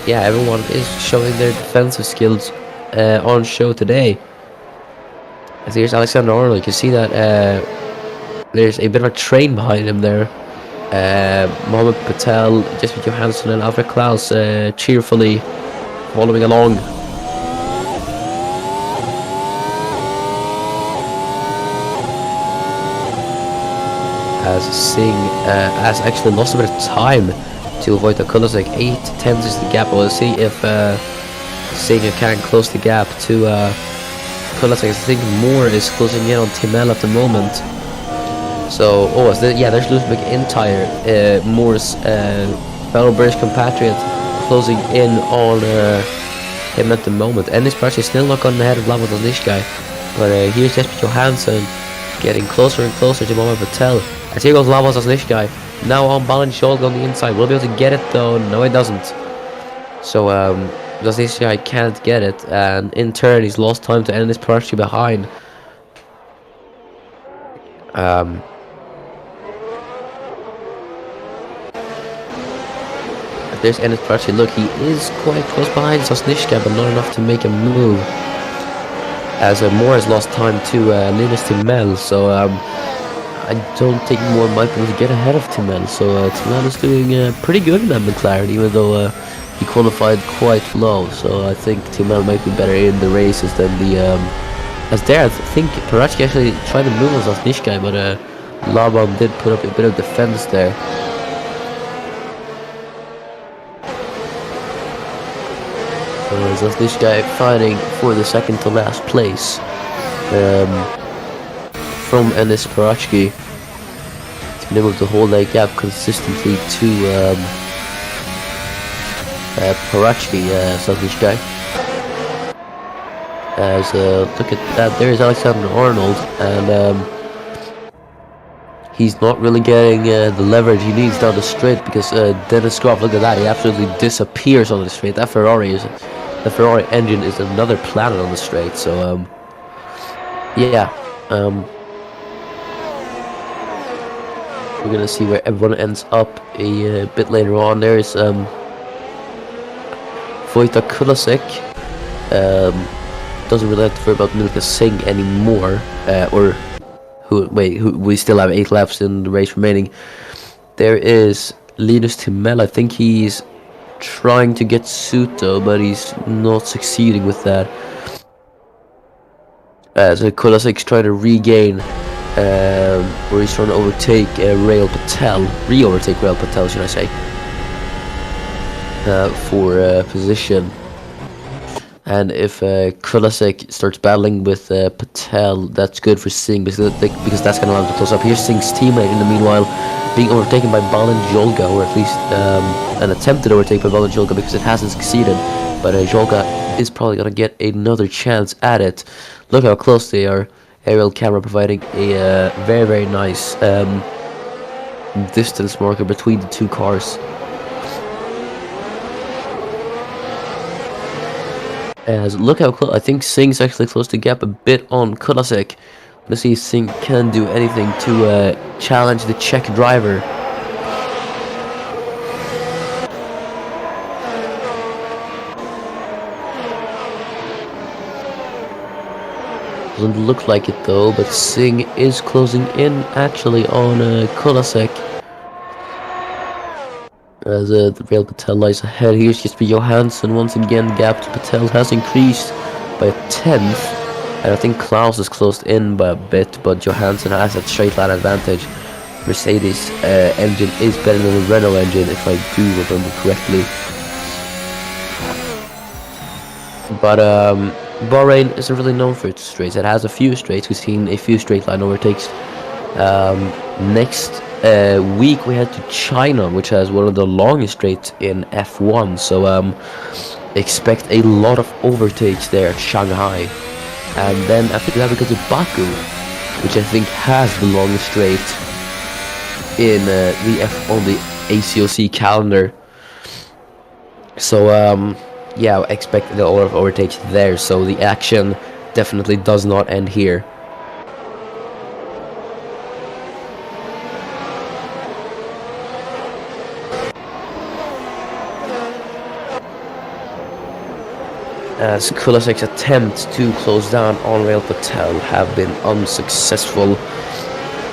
yeah, everyone is showing their defensive skills on show today. As here's Alexander Arnold. You can see that there's a bit of a train behind him there. Mohammed Patel, Jesper Johansson and Alfred Klaus cheerfully following along. As Singh has actually lost a bit of time to avoid the Kulisek. 8-10 is the gap. We'll see if Singh can close the gap to Kulisek. I think Moore is closing in on Timel at the moment. So, yeah, there's Lewis McIntyre, Moore's fellow British compatriot closing in on him at the moment. And this Prix is still not gotten ahead of Lavos on this guy. But here's Jesper Johansson getting closer and closer to Mohamed Patel. As here goes Lavos on this guy. Now on Balanchol on the inside. Will be able to get it though. No, he doesn't. So because this guy can't get it, and in turn he's lost time to end this Prix behind. There's Ennis Prix. Look, he is quite close behind Sosnishka, but not enough to make a move. As Moore has lost time to Linus Timel, so I don't think Moore might be able to get ahead of Timel. So Timel is doing pretty good in that McLaren, even though he qualified quite low. So I think Timel might be better in the races than the as there. I think Parachki actually tried to move on Sosnishka, but Laban did put up a bit of defense there. This guy fighting for the second to last place from Enis Parachki to be able to hold that gap consistently to Parachki, this guy. As look at that, there's Alexander Arnold, and he's not really getting the leverage he needs down the straight because Dennis Groff, look at that, he absolutely disappears on the straight. The Ferrari engine is another planet on the straight. So yeah, we're gonna see where everyone ends up a bit later on. There's Vojta Kulasek. Doesn't really have to worry about Milka Singh anymore, or who we still have 8 laps in the race remaining. There is Linus Timel. I think he's trying to get Suto, but he's not succeeding with that. So Kolasek's trying to regain, or he's trying to overtake Rail Patel, re-overtake Rail Patel, should I say, for position. And if Kulasek starts battling with Patel, that's good for Singh because that's going to allow him to close up. Here's Singh's teammate in the meanwhile being overtaken by Balin Jolga, or at least an attempted overtake by Balin Jolga because it hasn't succeeded. But Jolga is probably going to get another chance at it. Look how close they are. Aerial camera providing a very, very nice distance marker between the two cars. As look how close, I think Singh's actually close to gap a bit on Kulasek. Let's see if Singh can do anything to challenge the Czech driver. Doesn't look like it though, but Singh is closing in actually on Kulasek. As the Rail Patel lies ahead. Here's Jesper Johansson once again. Gap to Patel has increased by a 10th, and I think Klaus is closed in by a bit, but Johansson has that straight line advantage. Mercedes engine is better than the Renault engine, if I do remember correctly. But Bahrain isn't really known for its straights. It has a few straights. We've seen a few straight line overtakes. Next week we head to China, which has one of the longest straights in F1, so expect a lot of overtakes there at Shanghai. And then after that we go to Baku, which I think has the longest straight in on the ACOC calendar. So yeah, expect a lot of overtakes there, so the action definitely does not end here. As Kulasek's attempts to close down on Rail Patel have been unsuccessful.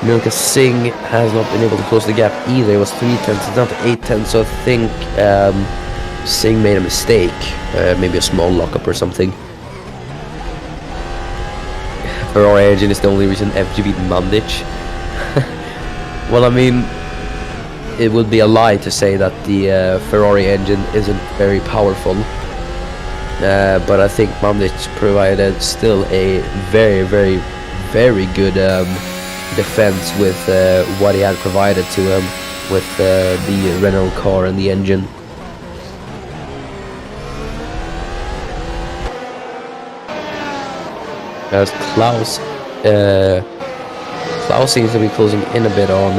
Milka Singh has not been able to close the gap either. It was 3/10 down to 8/10, so I think Singh made a mistake. Maybe a small lockup or something. Ferrari engine is the only reason FG beat Mandic. Well, I mean, it would be a lie to say that the Ferrari engine isn't very powerful. But I think Mandic provided still a very, very, very good defense with what he had provided to him. with the Renault car and the engine. As Klaus seems to be closing in a bit on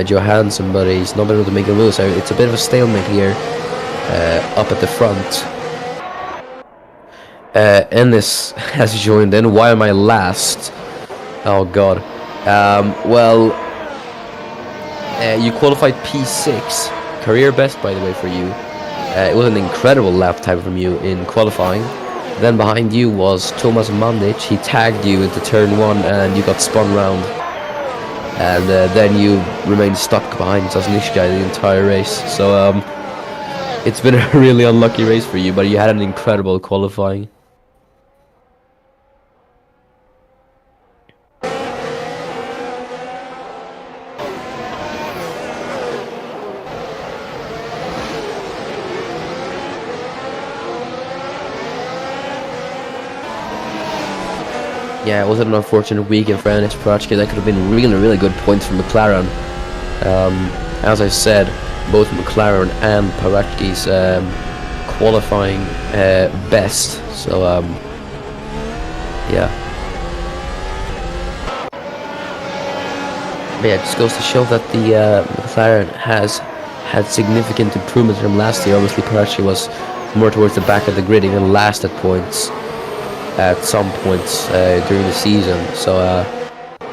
Johansson, but he's not been able to make a move, so it's a bit of a stalemate here up at the front. Ennis has joined in. Why am I last? Oh god. Well, you qualified P6, career best by the way for you. It was an incredible lap time from you in qualifying. Then behind you was Thomas Mandic. He tagged you into turn 1 and you got spun round. And then you remained stuck behind Sasnishka the entire race. So it's been a really unlucky race for you, but you had an incredible qualifying. Yeah, it was an unfortunate weekend for Ernest Pratsky. That could have been really good points for McLaren. As I said, both McLaren and Pratsky's qualifying best. So yeah. But yeah, it just goes to show that the McLaren has had significant improvements from last year. Obviously, Pratsky was more towards the back of the grid, even last at points. At some points during the season, so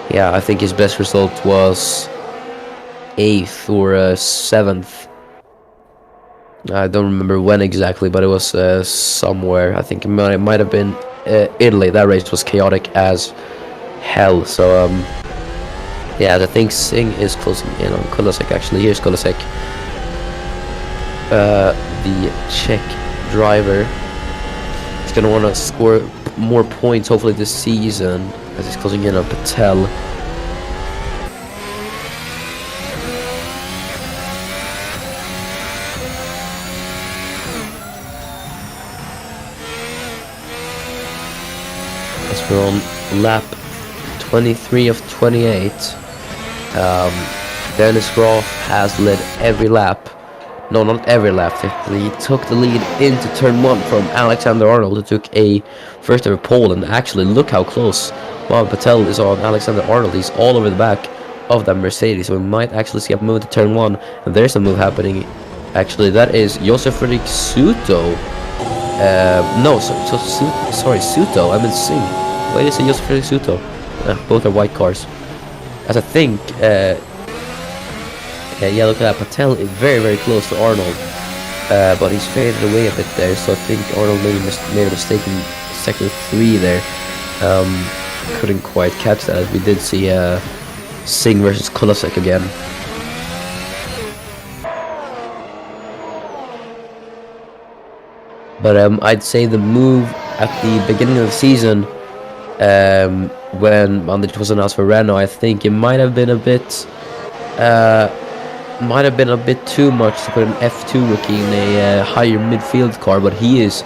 yeah, I think his best result was 8th or 7th. I don't remember when exactly, but it was somewhere. I think it might have been Italy. That race was chaotic as hell. So yeah, I think Singh is closing in on Kulasek. Actually, here's Kulasek, the Czech driver. He's gonna want to score more points hopefully this season as he's closing in on Patel. As we're on lap 23 of 28, Dennis Groff has led every lap. No, not every lap. He took the lead into turn 1 from Alexander Arnold, who took a first ever pole. And actually, look how close Mohamed Patel is on Alexander Arnold. He's all over the back of that Mercedes, so we might actually see a move to turn 1. And there's a move happening. Actually, that is Josef Fredrik Suto. No, sorry, Suto. I meant Singh. Why did I say Josef Fredrik Suto? Both are white cars. As I think. Yeah, look at that. Patel is very close to Arnold, but he's faded away a bit there, so I think Arnold made a mistake in sector 3 there. Couldn't quite catch that, as we did see Singh versus Kulasek again. But I'd say the move at the beginning of the season, when Mandic was announced for Renault, I think it might have been a bit too much to put an F2 rookie in a higher midfield car, but he is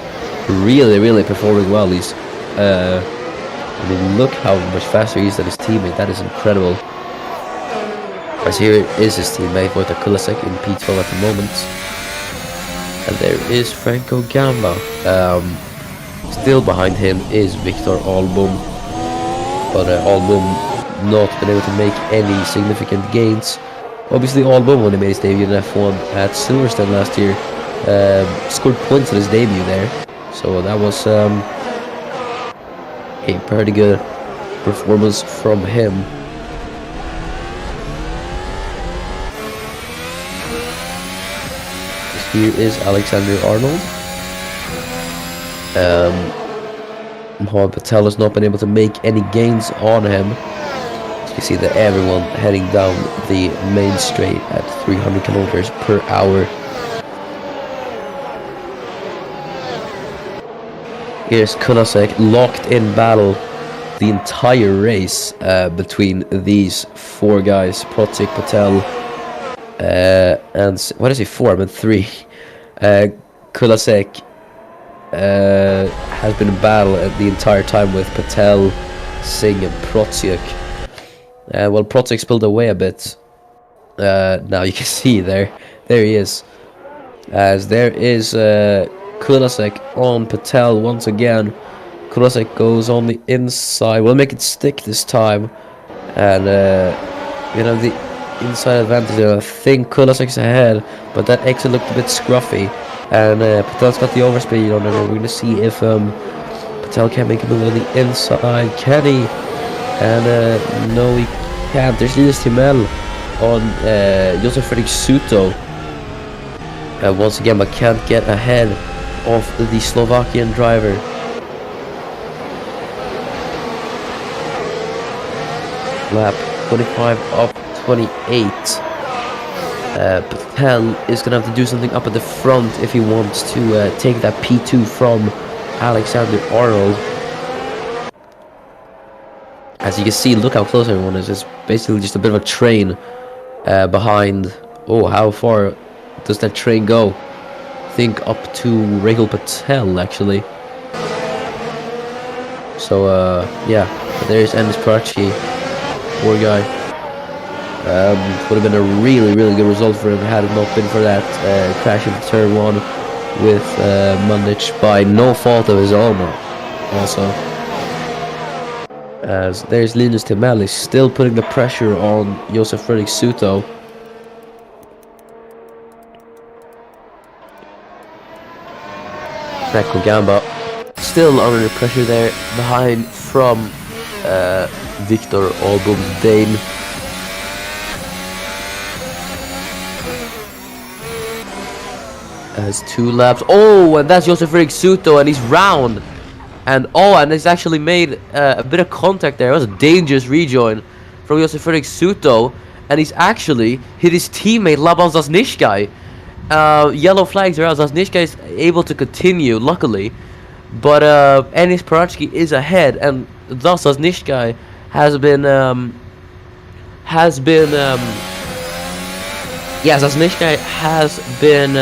really performing well. He's I mean, look how much faster he is than his teammate. That is incredible. As here is his teammate Wojtek Kulasek in P12 at the moment, and there is Franco Gamba. Still behind him is Victor Album, but Album not been able to make any significant gains. Obviously, Album, when he made his debut in F1 at Silverstone last year, scored points in his debut there. So that was a pretty good performance from him. Here is Alexander Arnold. Mohamed Patel has not been able to make any gains on him. You can see that everyone heading down the main straight at 300 kilometers per hour. Here's Kulasek, locked in battle the entire race between these four guys: Protic, Patel, and what is it? 4? I meant 3. Kulasek has been in battle the entire time with Patel, Singh, and Protic. Well, Protic spilled away a bit Now you can see there he is. As there is Kulasek on Patel once again. Kulasek goes on the inside. We'll make it stick this time. And the inside advantage there. I think Kulasek's ahead, but that exit looked a bit scruffy. And Patel's got the overspeed on it. We're going to see if Patel can't make a move on the inside. Can he? And no, he can't. There's Linus Timel on Josef Fredrik Suto. Once again, but can't get ahead of the Slovakian driver. Lap 25 of 28. Patel is going to have to do something up at the front if he wants to take that P2 from Alexander Arnold. As you can see, look how close everyone is. It's basically just a bit of a train behind. Oh, how far does that train go? I think up to Rahul Patel, actually. So, yeah. There's Enis Prachi. Poor guy. Would have been a really good result for him had it not been for that crash into turn 1 with Munich by no fault of his own. Also, as there's Linus Timel, is still putting the pressure on Josef Fredrik Suto. Pekko Gamba still under pressure there behind from Victor Album Dane. Has 2 laps. Oh, and that's Josef Fredrik Suto, and he's round. And he's actually made a bit of contact there. It was a dangerous rejoin from Josef Fredrik Suto, and he's actually hit his teammate Laban Zasnishkai. Yellow flags are out. Zasnishkai is able to continue, luckily, but Enis Paratsky is ahead, and thus Zasnishkai has been Zasnishkai has been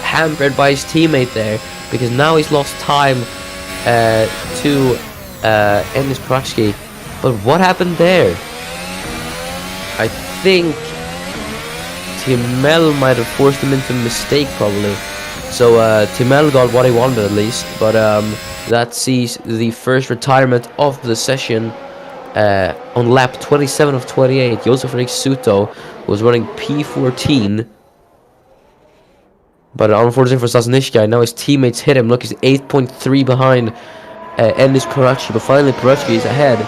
hampered by his teammate there, because now he's lost time to Enis Paratsky. But what happened there? I think Timel might have forced him into a mistake, probably. So Timel got what he wanted at least, but that sees the first retirement of the session on lap 27 of 28. Josef Fredrik Suto was running P14, but unfortunately for Zasnishkai, now his teammates hit him. Look, he's 8.3 behind Enis Paratsky, but finally Paratsky is ahead.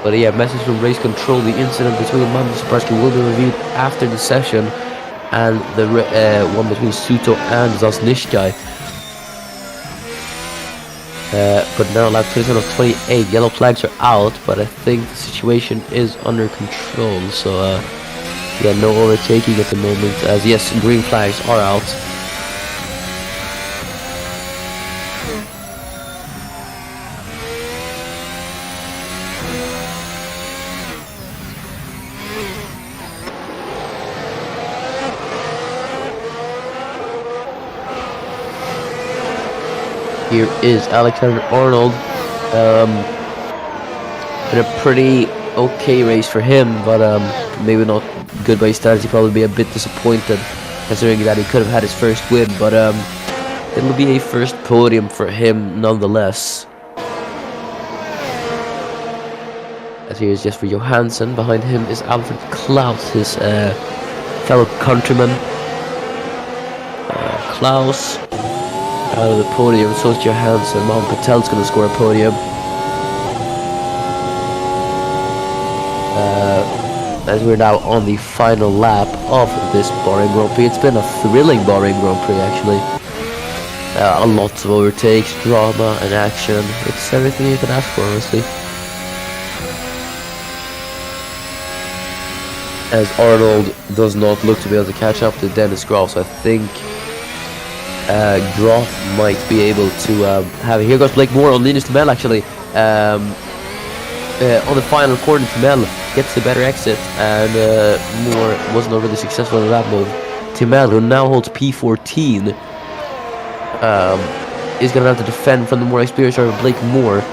But yeah, message from race control: the incident between Magnus and Paratsky will be reviewed after the session, and the one between Suto and Zasnishkai. But now lap 27 of 28, yellow flags are out, but I think the situation is under control. So yeah, no overtaking at the moment, as yes, green flags are out. Here is Alexander Arnold. Been a pretty okay race for him, but maybe not good by his standards. He'd probably be a bit disappointed, considering that he could have had his first win, but it'll be a first podium for him nonetheless. As he is just for Johansson. Behind him is Alfred Klaus, his fellow countryman. Klaus out of the podium, so is Johansson. Mohan Patel's going to score a podium. As we're now on the final lap of this Bahrain Grand Prix. It's been a thrilling Bahrain Grand Prix, actually. A lot of overtakes, drama and action. It's everything you can ask for, honestly. As Arnold does not look to be able to catch up to Dennis Groff, so I think Groff might be able to have it. Here goes Blake Moore on Linus Timel, actually. On the final corner, Timel gets the better exit, and Moore wasn't overly successful in that move. Timel, who now holds P14, is going to have to defend from the more experienced driver Blake Moore.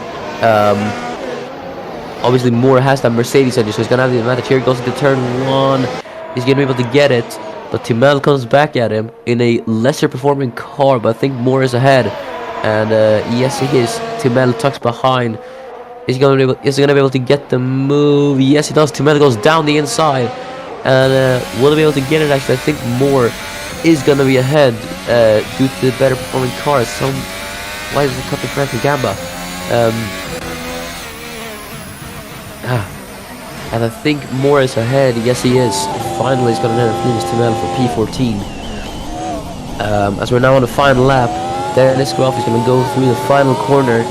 Obviously, Moore has that Mercedes engine, so he's going to have the advantage. Here he goes into turn 1. He's going to be able to get it. But Timel comes back at him in a lesser performing car, but I think Moore is ahead. And yes, he is. Timel tucks behind. Is he going to be able to get the move? Yes, he does. Timel goes down the inside. And will he be able to get it? Actually, I think Moore is going to be ahead due to the better performing car. Why does it cut the Frank Gamba? And I think Moore is ahead. Yes, he is. Finally, he's got an Felinis Timel for P14. As we're now on the final lap, Dennis Groff is going to go through the final corner.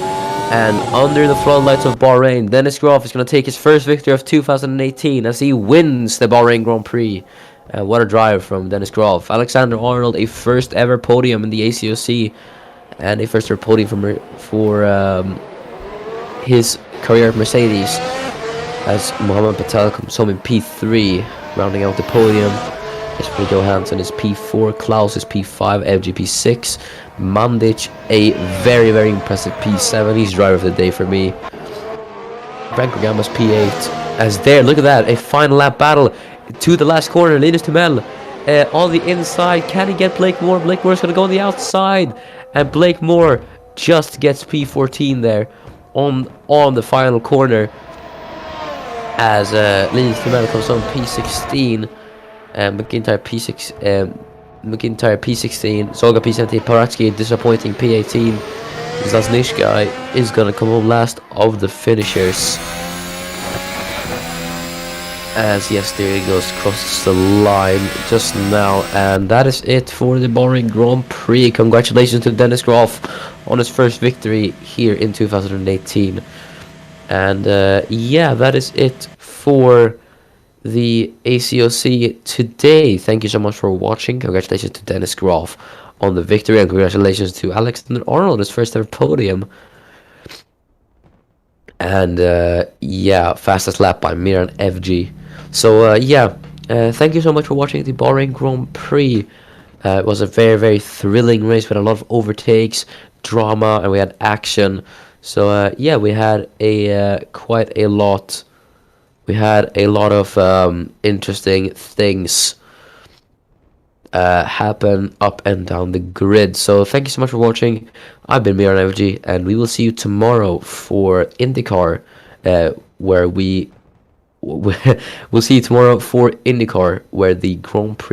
And under the floodlights of Bahrain, Dennis Groff is going to take his first victory of 2018 as he wins the Bahrain Grand Prix. What a drive from Dennis Groff. Alexander Arnold, a first ever podium in the ACOC. And a first ever podium for his career at Mercedes. As Mohammed Patel comes home in P3, rounding out the podium. Jesper Johansson is P4, Klaus is P5, FG P6, Mandic a very, very impressive P7. He's driver of the day for me. Franco Gamba's P8. As there, look at that, a final lap battle to the last corner. Linus Timel on the inside. Can he get Blake Moore? Blake Moore is going to go on the outside, and Blake Moore just gets P14 there on the final corner. As Linus Timel comes on P16. McIntyre P16, Solga P17, Paratsky disappointing P18. Zasnishka is gonna come home last of the finishers. As yes, there he goes, crosses the line just now, and that is it for the Bahrain Grand Prix. Congratulations to Dennis Groff on his first victory here in 2018. And yeah, that is it for the ACOC today. Thank you so much for watching. Congratulations to Dennis Groff on the victory, and congratulations to Alexander Arnold, his first ever podium. And yeah, fastest lap by Miran FG. So yeah, thank you so much for watching the Bahrain Grand Prix. It was a very, very thrilling race with a lot of overtakes, drama, and we had action. So yeah, we had quite a lot. We had a lot of interesting things happen up and down the grid. So thank you so much for watching. I've been Miran FG, and we will see you tomorrow for IndyCar, where we'll see you tomorrow for IndyCar, where the Grand Prix